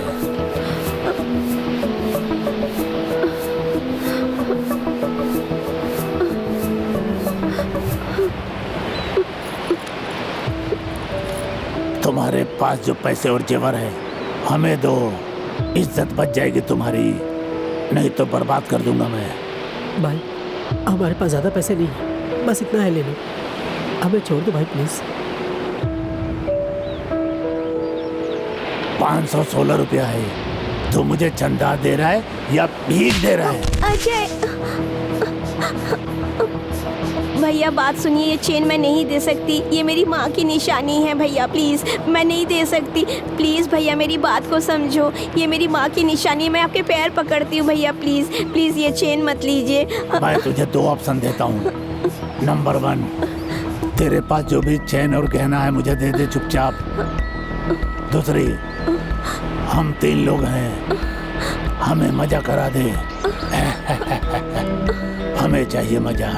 तुम्हारे पास जो पैसे और जेवर है हमें दो, इज्जत बच जाएगी तुम्हारी, नहीं तो बर्बाद कर दूंगा मैं। भाई हमारे पास ज्यादा पैसे नहीं है, बस इतना है ले लो, हमें छोड़ दो भाई प्लीज। 516 रुपया है। तो मुझे चंदा दे रहा है या भीख दे रहा है? अजय भैया बात सुनिए, ये चेन मैं नहीं दे सकती, ये मेरी माँ की निशानी है भैया, प्लीज मैं नहीं दे सकती। प्लीज भैया मेरी बात को समझो, ये मेरी माँ की निशानी है, मैं आपके पैर पकड़ती हूँ भैया, प्लीज प्लीज ये चेन मत लीजिए। मैं तुझे 2 ऑप्शन देता हूँ। नंबर 1, तेरे पास जो भी चैन और गहना है मुझे दे दे चुपचाप। दूसरी, हम 3 लोग हैं, हमें मजा करा दे। हमें चाहिए मजा।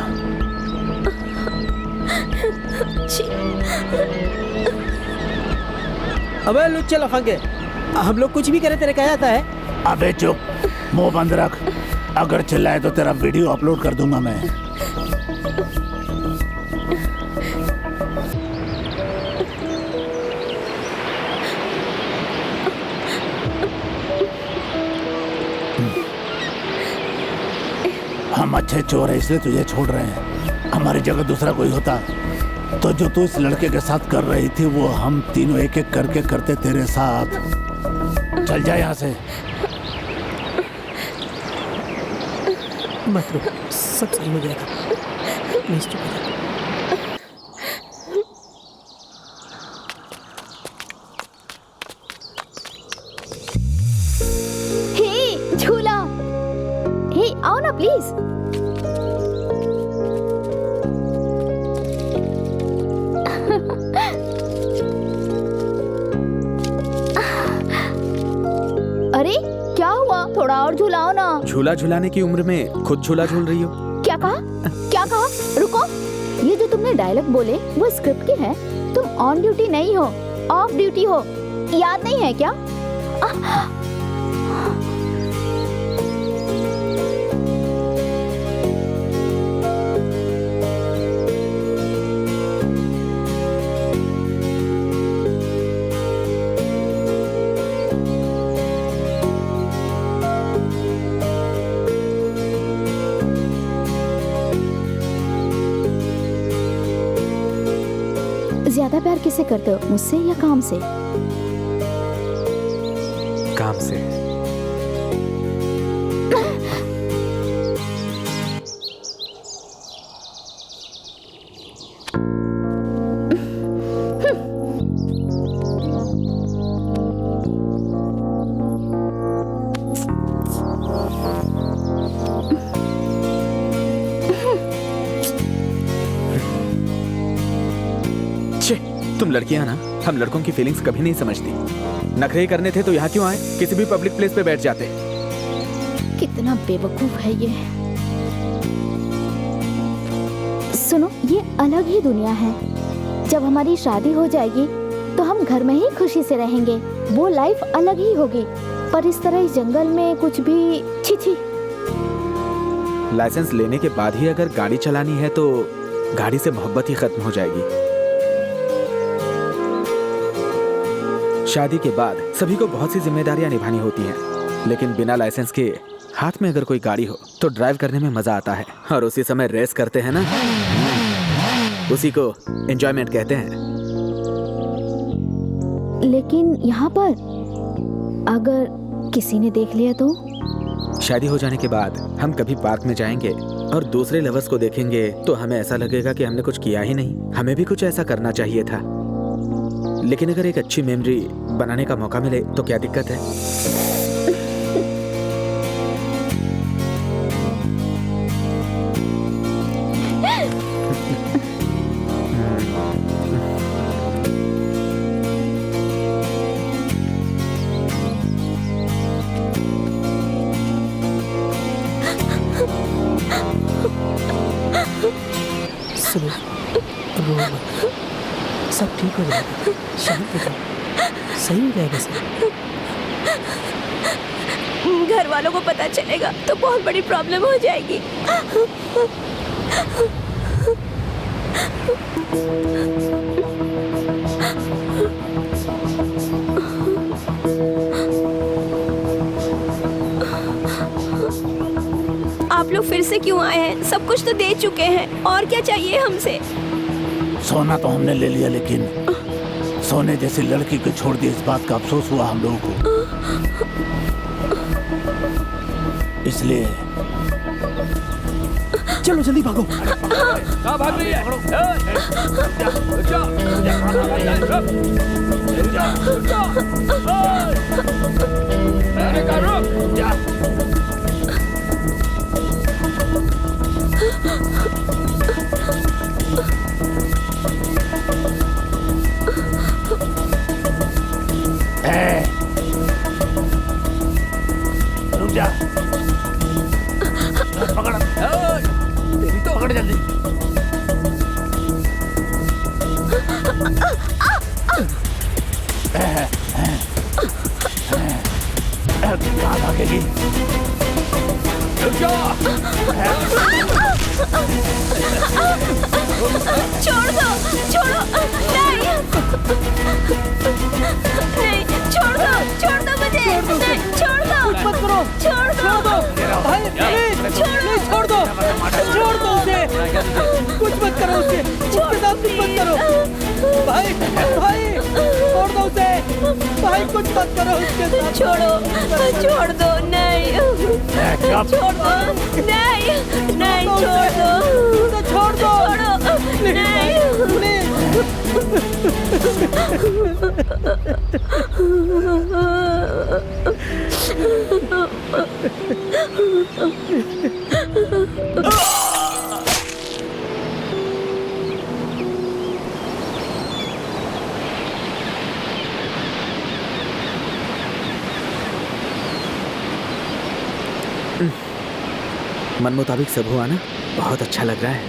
अबे लुच्चे लफंगे, हम लोग कुछ भी करें तेरे क्या जाता है? अबे चुप, मुंह बंद रख। अगर चिल्लाए तो तेरा वीडियो अपलोड कर दूंगा मैं। हम अच्छे चोर हैं इसलिए तुझे छोड़ रहे हैं। हमारी जगह दूसरा कोई होता तो जो तू इस लड़के के साथ कर रही थी वो हम तीनों एक एक करके करते तेरे साथ। चल जा यहाँ से। मत रुक, सब सही हो जाएगा, प्लीज चुप हो जा। हे झूला, हे आओ ना प्लीज। अरे क्या हुआ, थोड़ा और झूलाओ ना। झूला झूलाने की उम्र में खुद झूला झूल रही हो? क्या कहा? क्या कहा? रुको, ये जो तुमने डायलॉग बोले वो स्क्रिप्ट के हैं। तुम ऑन ड्यूटी नहीं हो, ऑफ ड्यूटी हो, याद नहीं है क्या? ज्यादा प्यार किससे करते हो, मुझसे या काम से? काम से। तुम लड़कियां ना, हम लड़कों की फीलिंग्स कभी नहीं समझती। नखरे करने थे तो यहाँ क्यों आए? किसी भी पब्लिक प्लेस पे बैठ जाते। कितना बेवकूफ है ये। सुनो, ये अलग ही दुनिया है। जब हमारी शादी हो जाएगी तो हम घर में ही खुशी से रहेंगे। वो लाइफ अलग ही होगी। पर इस तरह इस जंगल में कुछ भी छी छी। लाइसेंस लेने के बाद ही अगर गाड़ी चलानी है तो गाड़ी से मोहब्बत ही खत्म हो जाएगी। शादी के बाद सभी को बहुत सी जिम्मेदारियां निभानी होती हैं, लेकिन बिना लाइसेंस के हाथ में अगर कोई गाड़ी हो तो ड्राइव करने में मजा आता है। और उसी समय रेस करते हैं ना, उसी को एंजॉयमेंट कहते हैं। लेकिन यहाँ पर अगर किसी ने देख लिया तो? शादी हो जाने के बाद हम कभी पार्क में जाएंगे और दूसरे लवर्स को देखेंगे तो हमें ऐसा लगेगा कि हमने कुछ किया ही नहीं। हमें भी कुछ ऐसा करना चाहिए था। लेकिन अगर एक अच्छी मेमोरी बनाने का मौका मिले तो क्या दिक्कत है? सुनो, रो मत। सब ठीक हो जाएगा। शांत हो जाओ। सही हो जाएगा सब। घर वालों को पता चलेगा तो बहुत बड़ी प्रॉब्लम हो जाएगी। आप लोग फिर से क्यों आए हैं? सब कुछ तो दे चुके हैं, और क्या चाहिए हमसे? सोना तो हमने ले लिया, लेकिन सोने जैसी लड़की को छोड़ दिया, इस बात का अफसोस हुआ हम लोगों को। इसलिए चलो जल्दी भागो। कहाँ भाग रही है? मैंने कहा रुक। रुक जा। पकड़। तेरी तो पकड़ जल्दी। कहाँ भागेगी? रुक जा। छोड़ दो, छोड़ो, नहीं, नहीं, छोड़ दो मुझे, नहीं, छोड़ दो, मत करो। छोड़ दो, भाई प्लीज छोड़ दो उसे। कुछ मत करो उसे। उसके साथ कुछ मत करो। भाई छोड़ दो उसे। भाई कुछ मत करो उसके साथ। छोड़ दो, नहीं, छोड़ दो, नहीं, छोड़ दो, नहीं, मन मुताबिक सब हुआ ना? बहुत अच्छा लग रहा है।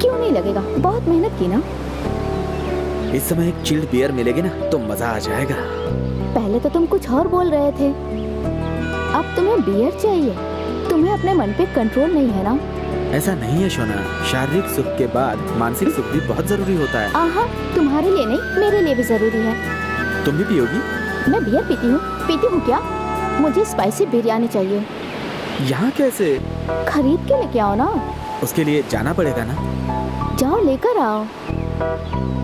क्यों नहीं लगेगा? बहुत मेहनत की ना। इस समय एक चिल्ड बियर मिलेगी ना तो मजा आ जाएगा। पहले तो तुम कुछ और बोल रहे थे, अब तुम्हें बियर चाहिए। तुम्हें अपने मन पे कंट्रोल नहीं है ना? ऐसा नहीं है शोना, शारीरिक सुख के बाद मानसिक सुख भी बहुत जरूरी होता है। आहा, तुम्हारे लिए नहीं, मेरे लिए भी जरूरी है। तुम भी पियोगी? मैं बियर पीती हूँ क्या? मुझे स्पाइसी बिरयानी चाहिए। यहाँ कैसे? खरीद के लेके आओ ना। उसके लिए जाना पड़ेगा ना? जाओ लेकर आओ।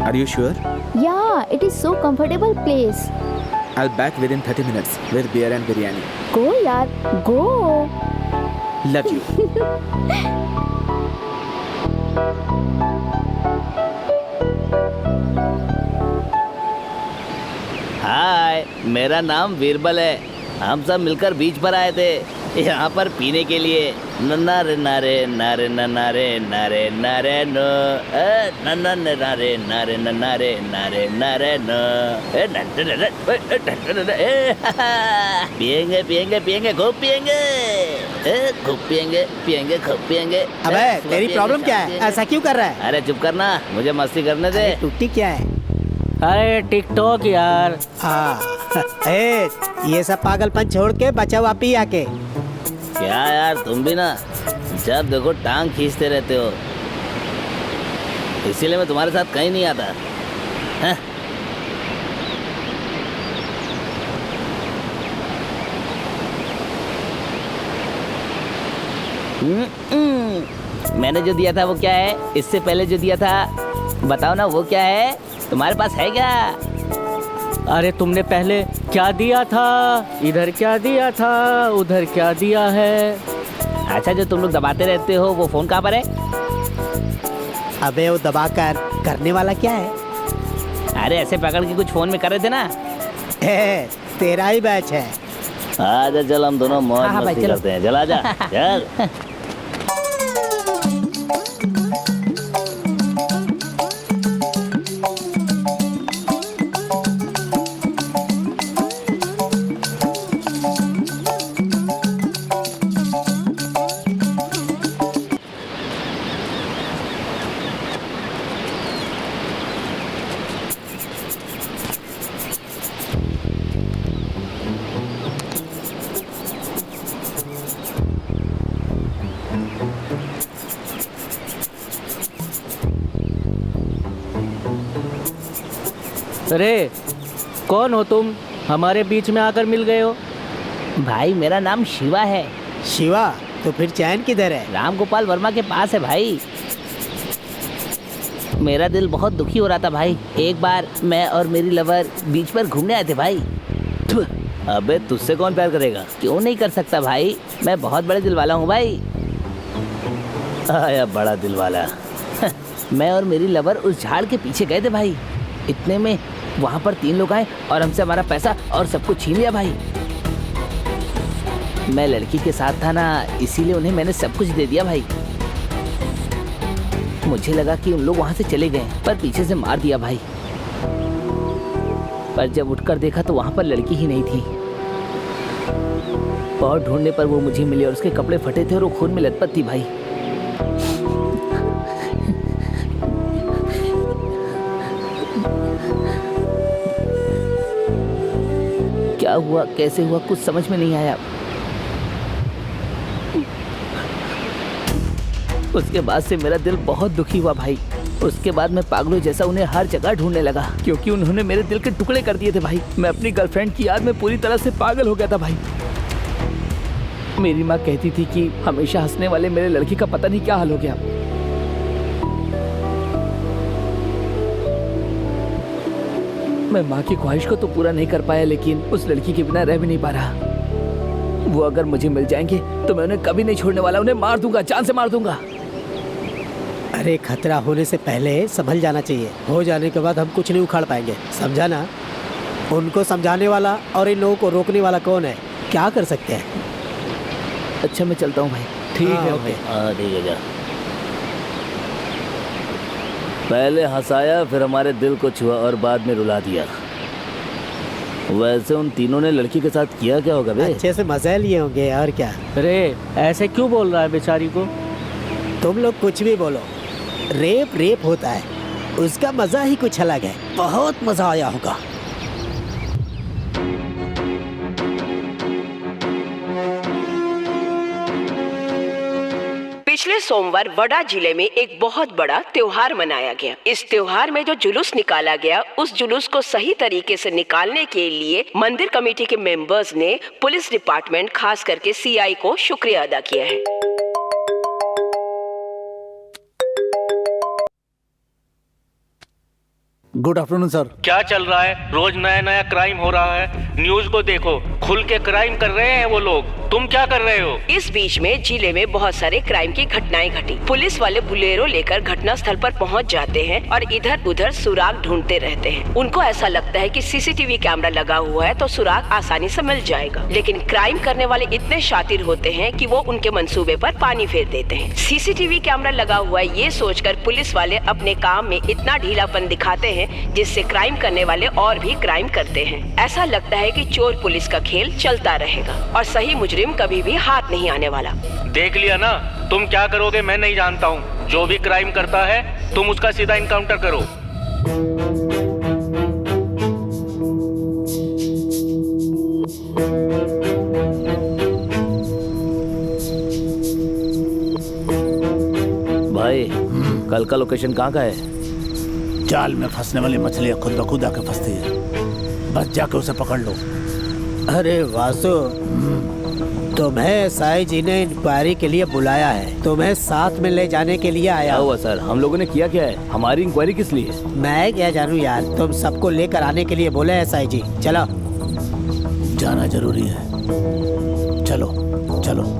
Are you sure? Yeah, it is so comfortable place. I'll back within 30 minutes with beer and biryani. Go यार, go. Love you. हाय, मेरा नाम बीरबल है। हम सब मिलकर बीच पर आए थे। यहाँ पर पीने के लिए नारे नारे नारे नारे नारे नारे नो नारे नारे नारे नारे नारे नो पियेंगे पियेंगे पियेंगे खूब पियेंगे खूब पियेंगे पियेंगे खूब पियेंगे। अबे तेरी प्रॉब्लम क्या है? ऐसा क्यों कर रहा है? अरे चुप करना, मुझे मस्ती करने दे। टुट्टी क्या है? अरे टिकटॉक यार। हाँ ये सब पागलपन छोड़ के बचा हुआ पी आके। क्या यार तुम भी ना जब देखो टांग खींचते रहते हो, इसीलिए मैं तुम्हारे साथ कहीं नहीं आता। हाँ? मैंने जो दिया था वो क्या है? इससे पहले जो दिया था बताओ ना, वो क्या है? तुम्हारे पास है क्या? अरे तुमने पहले क्या दिया था? इधर क्या दिया था, उधर क्या दिया है? अच्छा जो तुम लोग दबाते रहते हो वो फोन कहाँ पर है? अबे वो दबा कर करने वाला क्या है? अरे ऐसे पकड़ के कुछ फोन में कर रहे थे ना। तेरा ही बैच है। आजा चल हम दोनों मौज हाँ भाई, मस्ती चलो। करते हैं। चल आजा चल। अरे कौन हो तुम? हमारे बीच में आकर मिल गए हो। भाई मेरा नाम शिवा है। शिवा? तो फिर चैन किधर है? राम गोपाल वर्मा के पास है भाई। मेरा दिल बहुत दुखी हो रहा था भाई। एक बार मैं और मेरी लवर बीच पर घूमने आए थे भाई। अबे तुझसे कौन प्यार करेगा? क्यों नहीं कर सकता भाई, मैं बहुत बड़े दिल वाला हूँ भाई। आया बड़ा दिल वाला। मैं और मेरी लवर उस झाड़ के पीछे गए थे भाई। इतने में वहाँ पर 3 लोग आए और हमसे हमारा पैसा और सब कुछ छीन लिया भाई। मैं लड़की के साथ था ना, इसीलिए उन्हें मैंने सब कुछ दे दिया भाई। मुझे लगा कि उन लोग वहाँ से चले गए, पर पीछे से मार दिया भाई। पर जब उठकर देखा तो वहाँ पर लड़की ही नहीं थी। बहुत ढूंढने पर वो मुझे मिली और उसके कपड़े फटे थे और वो खून में लथपथ थी भाई। क्या हुआ, कैसे हुआ, कुछ समझ में नहीं आया। उसके बाद से मेरा दिल बहुत दुखी हुआ भाई। उसके बाद मैं पागलों जैसा उन्हें हर जगह ढूंढने लगा, क्योंकि उन्होंने मेरे दिल के टुकड़े कर दिए थे भाई। मैं अपनी गर्लफ्रेंड की याद में पूरी तरह से पागल हो गया था भाई। मेरी माँ कहती थी कि हमेशा हंसने वाले मेरे लड़की का पता नहीं क्या हाल हो गया। मैं माँ की ख्वाहिश को तो पूरा नहीं कर पाया, लेकिन उस लड़की के बिना रह भी नहीं पा रहा। वो अगर मुझे मिल जाएंगे तो मैं उन्हें कभी नहीं छोड़ने वाला। उन्हें मार दूंगा, जान से मार दूंगा। अरे खतरा होने से पहले संभल जाना चाहिए। हो जाने के बाद हम कुछ नहीं उखाड़ पाएंगे, समझा ना? उनको समझाने वाला और इन लोगों को रोकने वाला कौन है? क्या कर सकते हैं? अच्छा मैं चलता हूँ भाई। ठीक है भाई। हाँ ठीक है, जा। पहले हंसाया, फिर हमारे दिल को छुआ और बाद में रुला दिया। वैसे उन तीनों ने लड़की के साथ किया क्या होगा बे? अच्छे से मजे लिए होंगे और क्या। अरे ऐसे क्यों बोल रहा है बेचारी को? तुम लोग कुछ भी बोलो, रेप रेप होता है, उसका मजा ही कुछ अलग है। बहुत मजा आया होगा। पिछले सोमवार वडा जिले में एक बहुत बड़ा त्योहार मनाया गया। इस त्योहार में जो जुलूस निकाला गया, उस जुलूस को सही तरीके से निकालने के लिए मंदिर कमेटी के मेंबर्स ने पुलिस डिपार्टमेंट, खास करके सीआई को शुक्रिया अदा किया है। Good afternoon sir. क्या चल रहा है? रोज नया नया क्राइम हो रहा है। न्यूज को देखो, खुल के क्राइम कर रहे हैं वो लोग। तुम क्या कर रहे हो? इस बीच में जिले में बहुत सारे क्राइम की घटनाएं घटी। पुलिस वाले बुलेरो लेकर घटना स्थल पर पहुंच जाते हैं और इधर उधर सुराग ढूंढते रहते हैं। उनको ऐसा लगता है कि सीसीटीवी कैमरा लगा हुआ है तो सुराग आसानी से मिल जाएगा, लेकिन क्राइम करने वाले इतने शातिर होते हैं कि वो उनके मंसूबे पर पानी फेर देते हैं। सीसीटीवी कैमरा लगा हुआ है ये सोचकर पुलिस वाले अपने काम में इतना ढीलापन दिखाते हैं जिससे क्राइम करने वाले और भी क्राइम करते हैं। ऐसा लगता है कि चोर पुलिस का खेल चलता रहेगा और सही मुजरिम कभी भी हाथ नहीं आने वाला। देख लिया ना, तुम क्या करोगे मैं नहीं जानता हूँ। जो भी क्राइम करता है तुम उसका सीधा इनकाउंटर करो। भाई कल का लोकेशन कहाँ का है? जाल में फंसने वाली मछलियाँ खुद ब खुद आके फंसती है, बस जाके उसे पकड़ लो। अरे वासु, तुम्हें एसआई जी ने इंक्वायरी के लिए बुलाया है, तुम्हें साथ में ले जाने के लिए आया हुआ सर। हम लोगों ने किया क्या है? हमारी इंक्वायरी किस लिए? मैं क्या जानूं यार, तुम सबको लेकर आने के लिए बोले एसआई जी। चलो जाना जरूरी है, चलो चलो।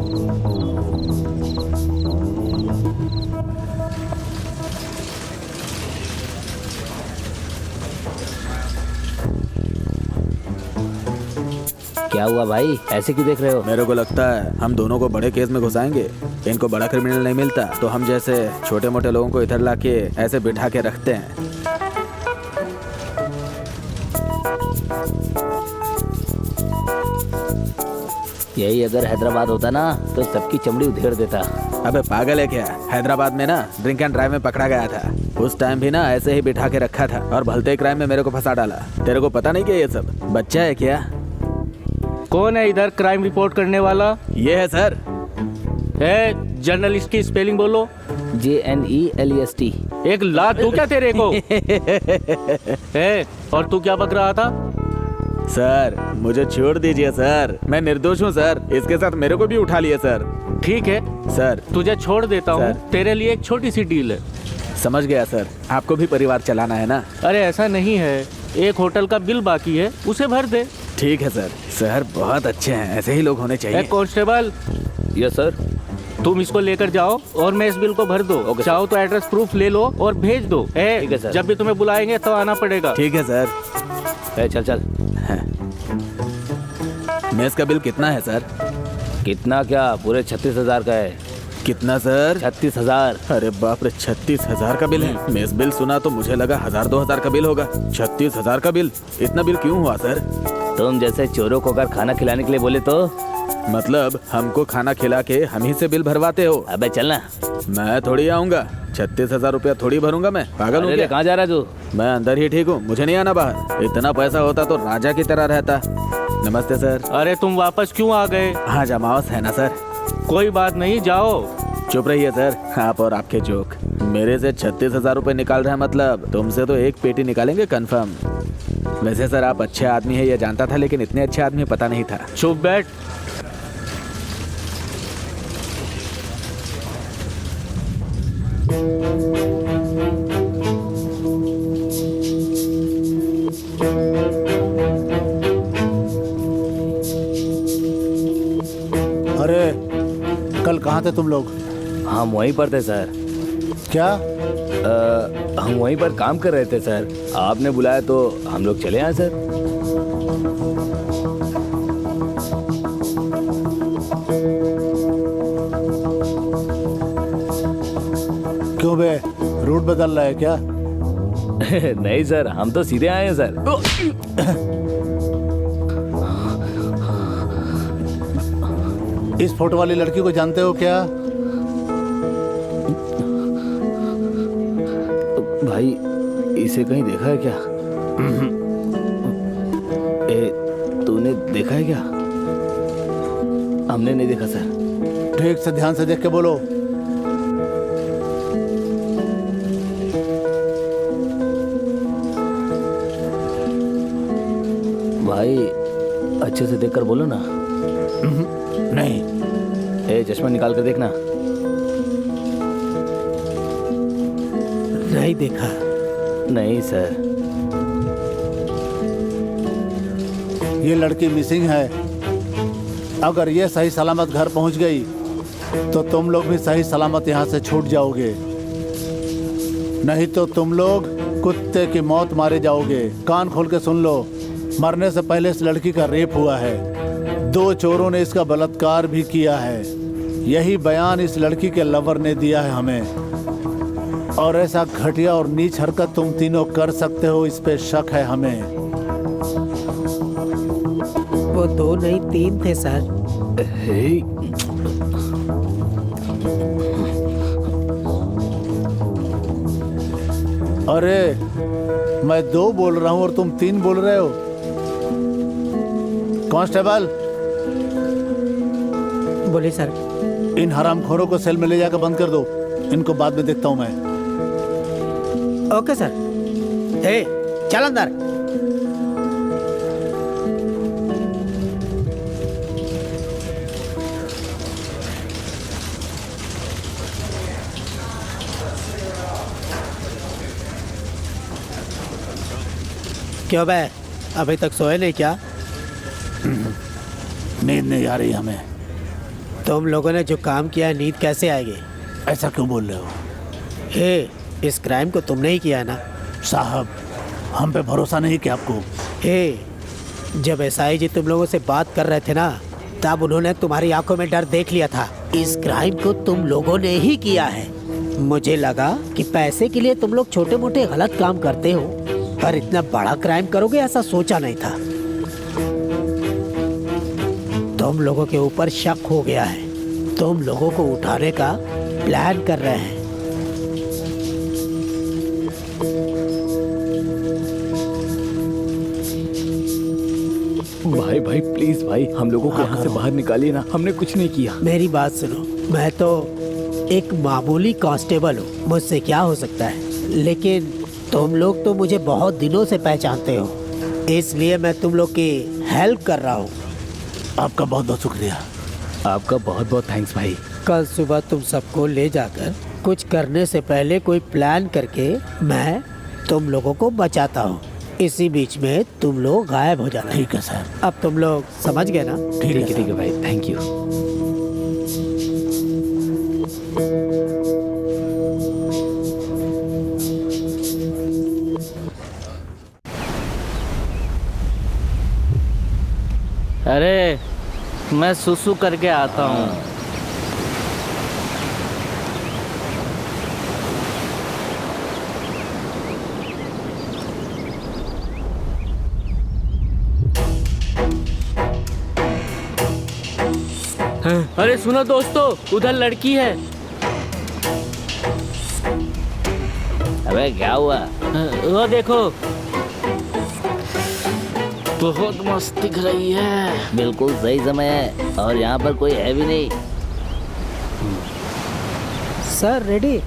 क्या हुआ भाई, ऐसे क्यों देख रहे हो? मेरे को लगता है हम दोनों को बड़े केस में घुसाएंगे। इनको बड़ा क्रिमिनल नहीं मिलता तो हम जैसे छोटे मोटे लोगों को इधर लाके ऐसे बिठा के रखते हैं। यही अगर हैदराबाद होता ना तो सबकी चमड़ी उधेड़ देता। अबे पागल है क्या? हैदराबाद में ना ड्रिंक एंड ड्राइव में पकड़ा गया था। उस टाइम भी ना ऐसे ही बिठा के रखा था और भलते क्राइम में मेरे को फंसा डाला। तेरे को पता नहीं क्या ये सब बच्चा है क्या? कौन है इधर क्राइम रिपोर्ट करने वाला? ये है सर। है जर्नलिस्ट की स्पेलिंग बोलो। JNELEST। एक लात तू क्या तेरे को? है और तू क्या बक रहा था? सर मुझे छोड़ दीजिए सर, मैं निर्दोष हूँ सर। इसके साथ मेरे को भी उठा लिए सर। ठीक है सर, तुझे छोड़ देता हूँ। तेरे लिए एक छोटी सी डील है। समझ गया सर, आपको भी परिवार चलाना है ना? अरे ऐसा नहीं है, एक होटल का बिल बाकी है उसे भर दे। ठीक है सर। सर बहुत अच्छे हैं, ऐसे ही लोग होने चाहिए। कांस्टेबल। Yes sir. तुम इसको लेकर जाओ और मैं इस बिल को भर दो। चाहो तो एड्रेस प्रूफ ले लो और भेज दो। ठीक है सर। जब भी तुम्हें बुलाएंगे तो आना पड़ेगा। ठीक है सर। चल चल। मेस का बिल कितना है सर? कितना क्या, पूरे 36,000 का है। कितना सर? 36,000। अरे बाप रे, 36,000 का बिल है। मेस बिल सुना तो मुझे लगा 1,000-2,000 का बिल होगा। 36,000 का बिल, इतना बिल क्यों हुआ सर? तुम जैसे चोरों को अगर खाना खिलाने के लिए बोले तो? मतलब हमको खाना खिला के हम ही से बिल भरवाते हो? अबे चलना। मैं थोड़ी आऊंगा, 36,000 रुपया थोड़ी भरूंगा मैं। पागल हूँ क्या? कहाँ जा रहा है तू? मैं अंदर ही ठीक हूँ, मुझे नहीं आना बाहर। इतना पैसा होता तो राजा की तरह रहता। नमस्ते सर। अरे तुम वापस क्यों आ गए? हाँ जमावस है ना सर। कोई बात नहीं, जाओ। चुप रहिए सर, आप और आपके जोक। मेरे से 36,000 रुपए निकाल रहे हैं, मतलब तुमसे तो एक पेटी निकालेंगे कंफर्म। वैसे सर आप अच्छे आदमी है ये जानता था, लेकिन इतने अच्छे आदमी पता नहीं था। चुप बैठ। अरे कल कहाँ थे तुम लोग? हम वहीं पर थे सर। क्या? हम वहीं पर काम कर रहे थे सर। आपने बुलाया तो हम लोग चले आए सर। क्यों बे, रूट बदल रहा है क्या? नहीं सर, हम तो सीधे आए हैं सर। इस फोटो वाली लड़की को जानते हो क्या? भाई इसे कहीं देखा है क्या? तूने देखा है क्या? हमने नहीं देखा सर। ठीक से ध्यान से देख के बोलो। भाई अच्छे से देखकर बोलो ना। नहीं। चश्मा निकाल कर देखना। नहीं देखा। नहीं सर। ये लड़की मिसिंग है। अगर ये सही सलामत घर पहुंच गई तो तुम लोग भी सही सलामत यहाँ से छूट जाओगे, नहीं तो तुम लोग कुत्ते की मौत मारे जाओगे। कान खोल के सुन लो, मरने से पहले इस लड़की का रेप हुआ है, 2 चोरों ने इसका बलात्कार भी किया है। यही बयान इस लड़की के लवर ने दिया है हमें। और ऐसा घटिया और नीच हरकत तुम तीनों कर सकते हो, इस पे शक है हमें। वो 2 नहीं 3 थे सर। अरे मैं 2 बोल रहा हूँ और तुम 3 बोल रहे हो। कांस्टेबल, बोलिए सर। इन हरामखोरों को सेल में ले जाकर बंद कर दो, इनको बाद में देखता हूँ मैं। Okay sir. ए, चल अंदर। क्यों बे, अभी तक सोए नहीं क्या? नींद नहीं आ रही हमें। तुम लोगों ने जो काम किया है, नींद कैसे आएगी? ऐसा क्यों बोल रहे हो? हे, इस क्राइम को तुमने ही किया है ना? साहब, हम पे भरोसा नहीं क्या आपको? हे, जब एसआई जी तुम लोगों से बात कर रहे थे ना, तब उन्होंने तुम्हारी आंखों में डर देख लिया था। इस क्राइम को तुम लोगों ने ही किया है। मुझे लगा कि पैसे के लिए तुम लोग छोटे मोटे गलत काम करते हो, पर इतना बड़ा क्राइम करोगे ऐसा सोचा नहीं था। तुम लोगों के ऊपर शक हो गया है, तुम लोगों को उठाने का प्लान कर रहे हैं। भाई भाई प्लीज भाई, हम लोगों को यहाँ से बाहर निकालिए ना, हमने कुछ नहीं किया। मेरी बात सुनो, मैं तो एक मामूली कांस्टेबल हूँ, मुझसे क्या हो सकता है, लेकिन तुम लोग तो मुझे बहुत दिनों से पहचानते हो, इसलिए मैं तुम लोग की हेल्प कर रहा हूँ। आपका बहुत बहुत शुक्रिया। आपका बहुत बहुत थैंक्स भाई। कल सुबह तुम सबको ले जाकर कुछ करने से पहले कोई प्लान करके मैं तुम लोगों को बचाता हूँ। इसी बीच में तुम लोग गायब हो जाना। ठीक है सर। अब तुम लोग समझ गए ना? ठीक है भाई, थैंक यू। अरे मैं सुसु करके आता हूँ। अरे सुनो दोस्तों, उधर लड़की है। अबे क्या हुआ? वो देखो, बहुत मस्त दिख रही है। बिल्कुल सही समय है और यहाँ पर कोई है भी नहीं। Sir ready?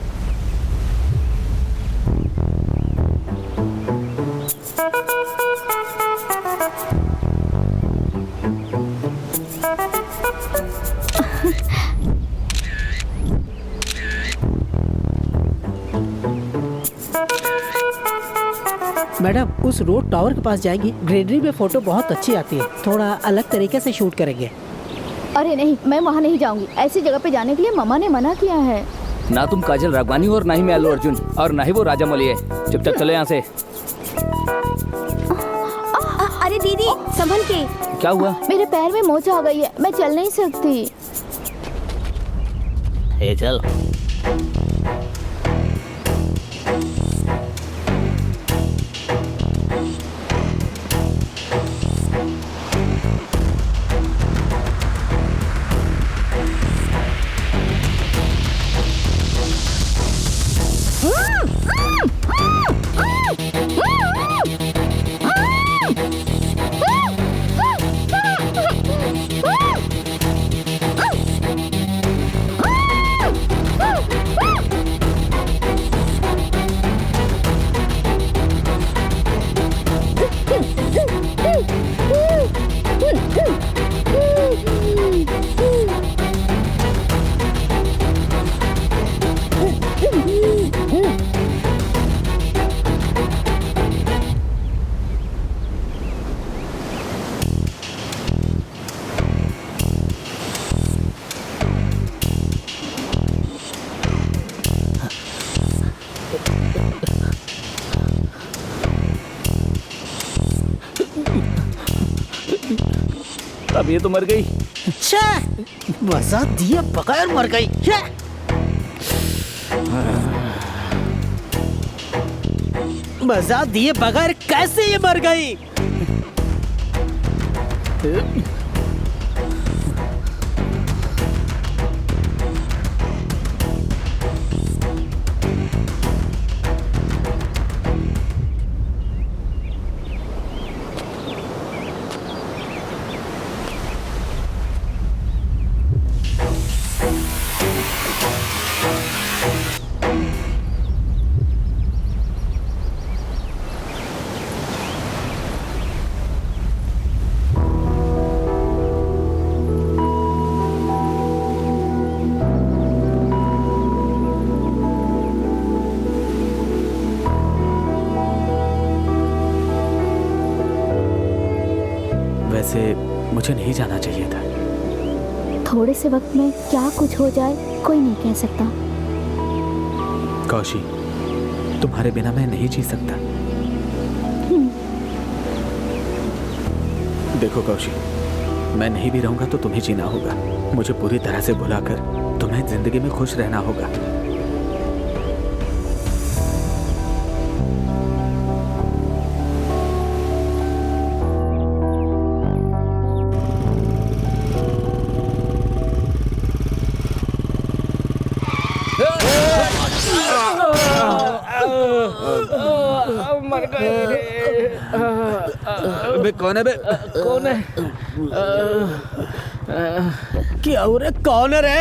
मैडम, उस रोड टावर के पास जाएंगी, ग्रीनरी में फोटो बहुत अच्छी आती है, थोड़ा अलग तरीके से शूट करेंगे। अरे नहीं, मैं वहाँ नहीं जाऊंगी। ऐसी जगह पे जाने के लिए मम्मा ने मना किया है। ना तुम काजल राघवानी और ना ही मैं अल्लू अर्जुन और ना ही वो राजा मौली है। चुपचाप चलो यहाँ से। अरे दीदी, संभल के। क्या हुआ? मेरे पैर में मोच आ गई है, मैं चल नहीं सकती। ए चल। अब ये तो मर गई। मजा दिए बगैर मर गई। मजा दिए बगैर कैसे ये मर गई? वैसे मुझे नहीं जाना चाहिए था। थोड़े से वक्त में क्या कुछ हो जाए कोई नहीं कह सकता। कौशी, तुम्हारे बिना मैं नहीं जी सकता। देखो कौशी, मैं नहीं भी रहूंगा तो तुम्हें जीना होगा। मुझे पूरी तरह से भुलाकर तुम्हें जिंदगी में खुश रहना होगा। बे कौन है बे? कौन है? क्या हो रहा है? कौन है रे?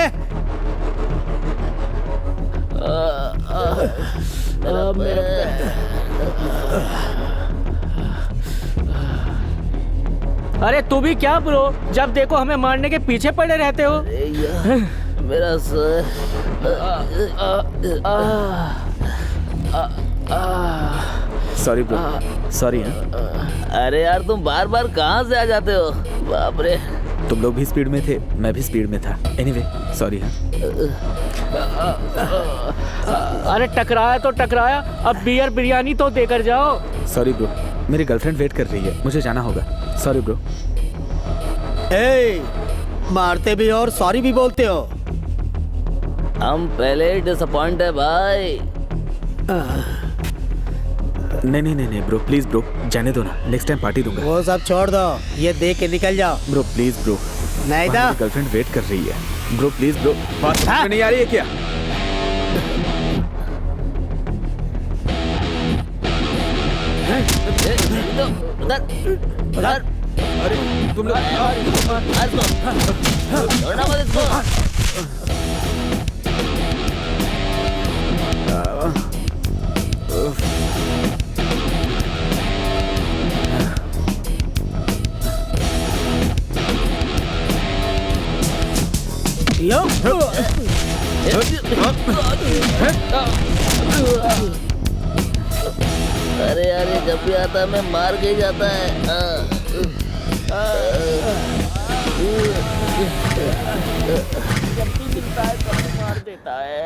अरे तू भी क्या ब्रो, जब देखो हमें मारने के पीछे पड़े रहते हो। मेरा सर। Sorry bro, sorry. अरे यार तुम बार बार कहाँ से आ जाते हो? बाप रे। तुम लोग भी स्पीड में थे, मैं भी स्पीड में था। Anyway sorry. अरे टकराया तो टकराया, अब बियर बिरयानी तो देकर जाओ। सॉरी ब्रो, मेरी गर्लफ्रेंड वेट कर रही है, मुझे जाना होगा। Sorry bro. ए, मारते भी और सॉरी भी बोलते हो। हम पहले ही डिसअपॉइंट है भाई। नहीं ब्रो, प्लीज ब्रो, जाने दो ना, नेक्स्ट टाइम पार्टी दूंगा। वो सब छोड़ दो, ये देख के निकल जाओ। ब्रो प्लीज ब्रो, नहीं था। गर्लफ्रेंड वेट कर रही है। ब्रो प्लीज ब्रो, बात समझ में नहीं आ रही है क्या? अरे तुम लोग अरे यार ये जब भी आता है मैं मार के ही जाता है। जब भी मिलता है तब मार देता है।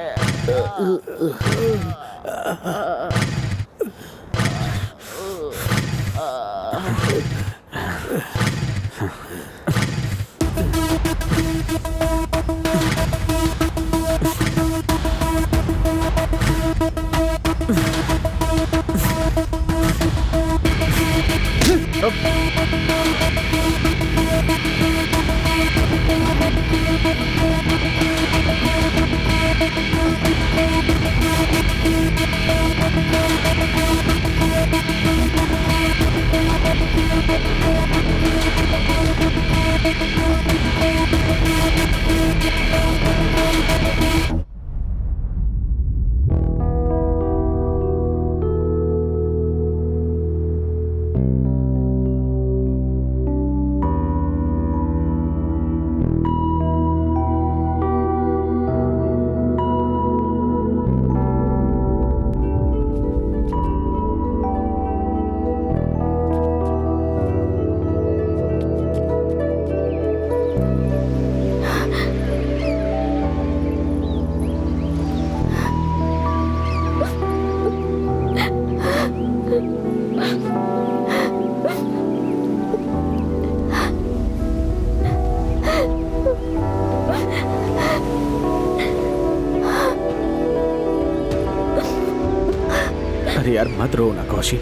अरे यार मत रो ना कौशिक,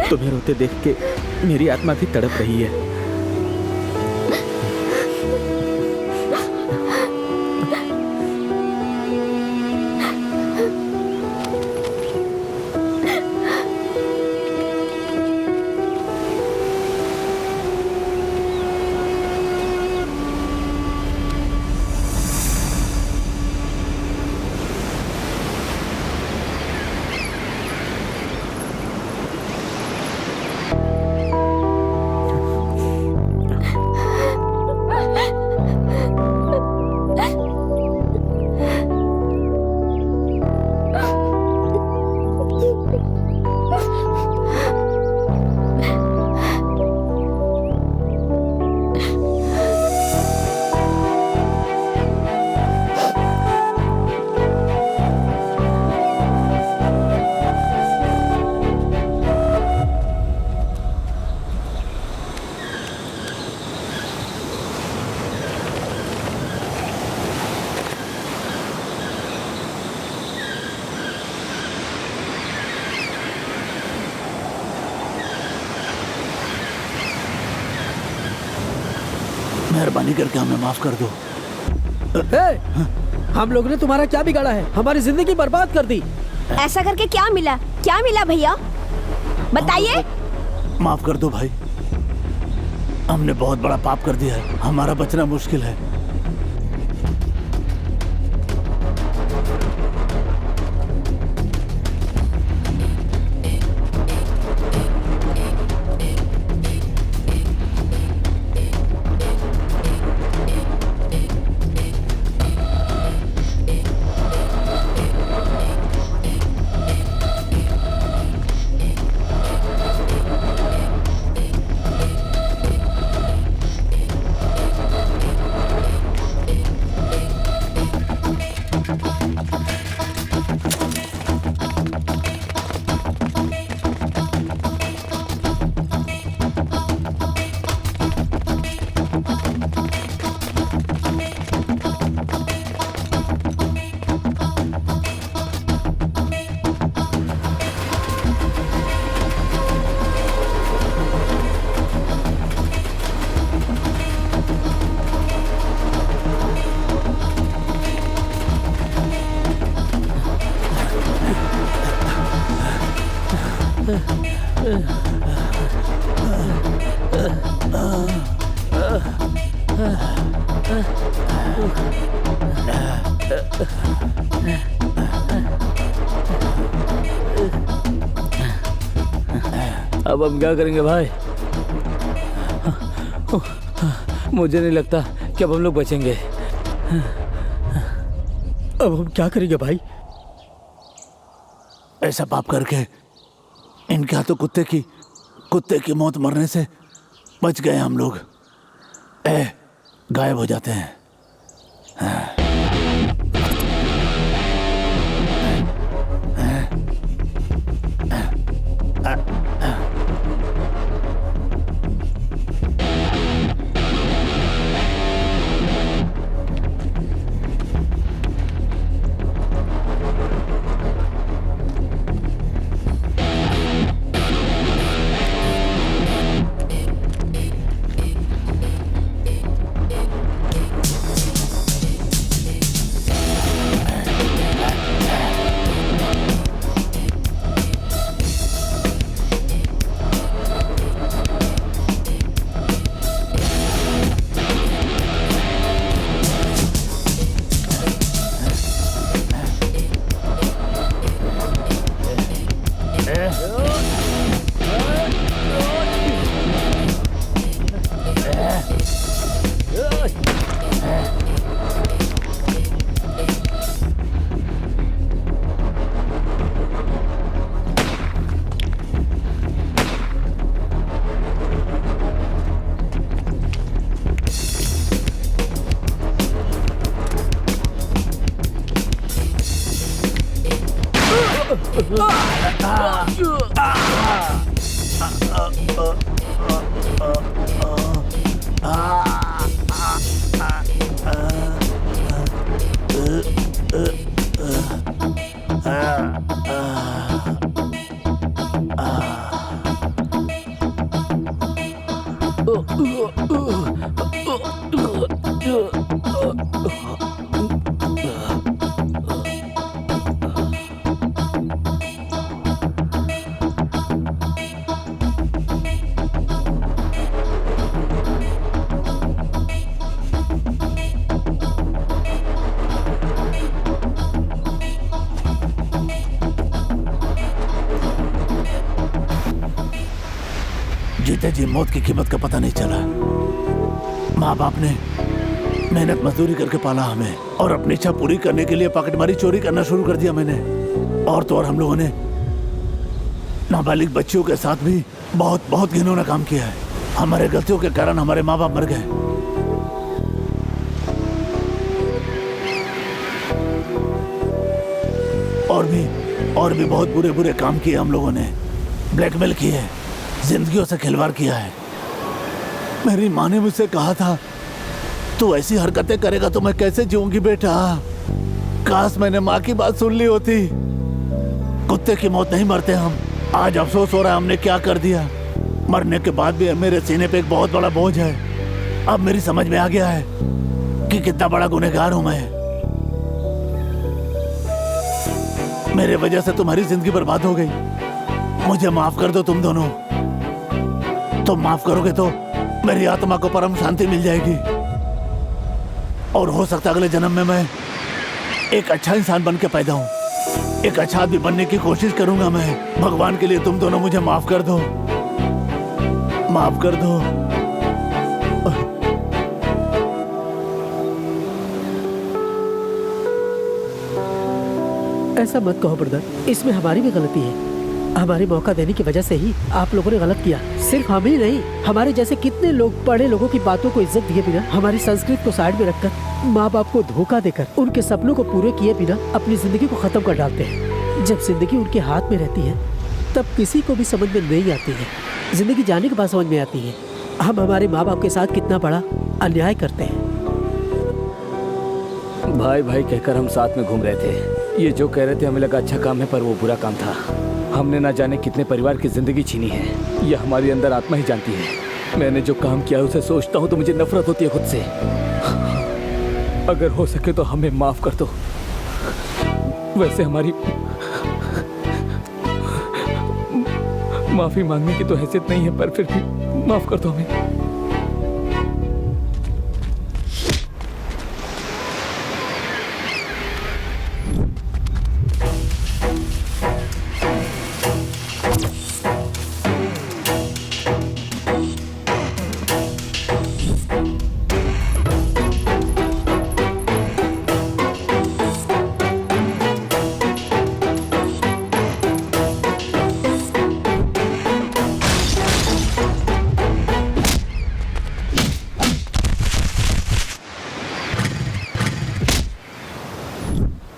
तुम्हें रोते देख के मेरी आत्मा भी तड़प रही है। मेहरबानी करके हमें माफ कर दो। हम लोग ने तुम्हारा क्या बिगाड़ा है? हमारी जिंदगी बर्बाद कर दी। ऐसा करके क्या मिला भैया, बताइए। माफ कर दो भाई, हमने बहुत बड़ा पाप कर दिया है, हमारा बचना मुश्किल है। अब हम क्या करेंगे भाई? मुझे नहीं लगता कि अब हम लोग बचेंगे। अब हम क्या करेंगे भाई? ऐसा पाप करके इनके हाथों कुत्ते की मौत मरने से बच गए हम लोग। गायब हो जाते हैं। जीते जी मौत की कीमत का पता नहीं चला। माँ बाप ने मेहनत मजदूरी करके पाला हमें, और अपनी इच्छा पूरी करने के लिए पॉकेटमारी चोरी करना शुरू कर दिया मैंने। और तो और हम लोगों ने नाबालिग बच्चियों के साथ भी बहुत बहुत घिनौना काम किया है। हमारे गलतियों के कारण हमारे माँ बाप मर गए। और भी बहुत बुरे बुरे काम किए हम लोगों ने। ब्लैकमेल किए, जिंदगियों से खिलवाड़ किया है। मेरी माँ ने मुझसे कहा था, तू ऐसी हरकतें करेगा तो मैं कैसे जीऊंगी बेटा। काश मैंने माँ की बात सुन ली होती। कुत्ते की मौत नहीं मरते हम। आज अफसोस हो रहा है हमने क्या कर दिया। मरने के बाद भी मेरे सीने पे एक बहुत बड़ा बोझ है। अब मेरी समझ में आ गया है कि कितना बड़ा गुनहगार हूं मैं। मेरे वजह से तुम्हारी जिंदगी बर्बाद हो गई। मुझे माफ कर दो तुम दोनों। तुम माफ करोगे तो मेरी आत्मा को परम शांति मिल जाएगी, और हो सकता है अगले जन्म में मैं एक अच्छा इंसान बन के पैदा हूं। एक अच्छा आदमी बनने की कोशिश करूंगा मैं। भगवान के लिए तुम दोनों मुझे माफ कर दो, माफ कर दो। ऐसा मत कहो ब्रदर, इसमें हमारी भी गलती है। हमारे मौका देने की वजह से ही आप लोगों ने गलत किया। सिर्फ हम ही नहीं, हमारे जैसे कितने लोग बड़े लोगों की बातों को इज्जत दिए बिना, हमारी संस्कृति को साइड में रखकर, माँ बाप को धोखा देकर, उनके सपनों को पूरे किए बिना अपनी जिंदगी को खत्म कर डालते हैं। जब जिंदगी उनके हाथ में रहती है तब किसी को भी समझ में नहीं आती है। जिंदगी जाने के बाद समझ में आती है हम हमारे माँ बाप के साथ कितना बड़ा अन्याय करते हैं। भाई भाई कहकर हम साथ में घूम रहे थे। ये जो कह रहे थे हमें लगा अच्छा काम है, पर वो बुरा काम था। हमने ना जाने कितने परिवार की जिंदगी छीनी है। ये हमारी अंदर आत्मा ही जानती है। मैंने जो काम किया उसे सोचता हूँ तो मुझे नफरत होती है खुद से। अगर हो सके तो हमें माफ कर दो। वैसे हमारी माफी मांगने की तो हैसियत नहीं है, पर फिर भी माफ कर दो हमें।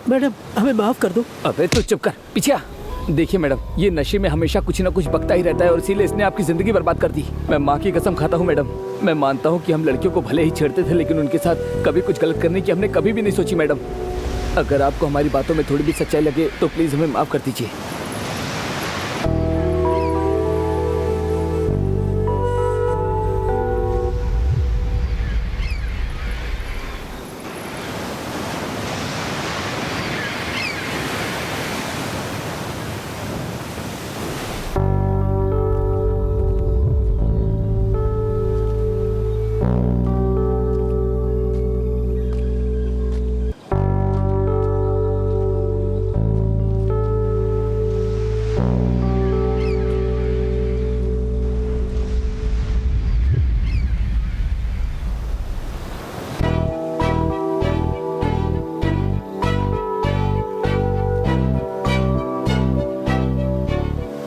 मैडम हमें माफ कर दो। अबे तू चुप कर, पीछे आ। देखिए मैडम, ये नशे में हमेशा कुछ ना कुछ बकता ही रहता है, और इसीलिए इसने आपकी जिंदगी बर्बाद कर दी। मैं माँ की कसम खाता हूँ मैडम। मैं मानता हूँ कि हम लड़कियों को भले ही छेड़ते थे, लेकिन उनके साथ कभी कुछ गलत करने की हमने कभी भी नहीं सोची मैडम। अगर आपको हमारी बातों में थोड़ी भी सच्चाई लगे तो प्लीज हमें माफ कर दीजिए।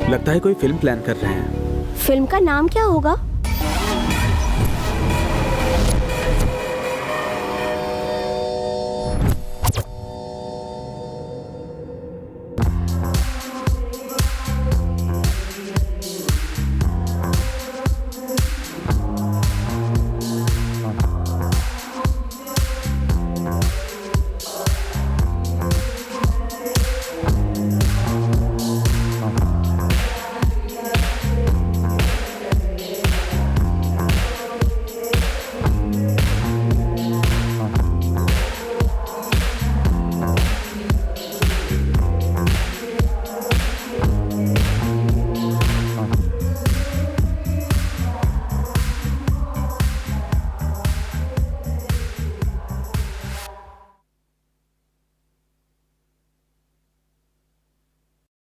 लगता है कोई फिल्म प्लान कर रहे हैं। फिल्म का नाम क्या होगा?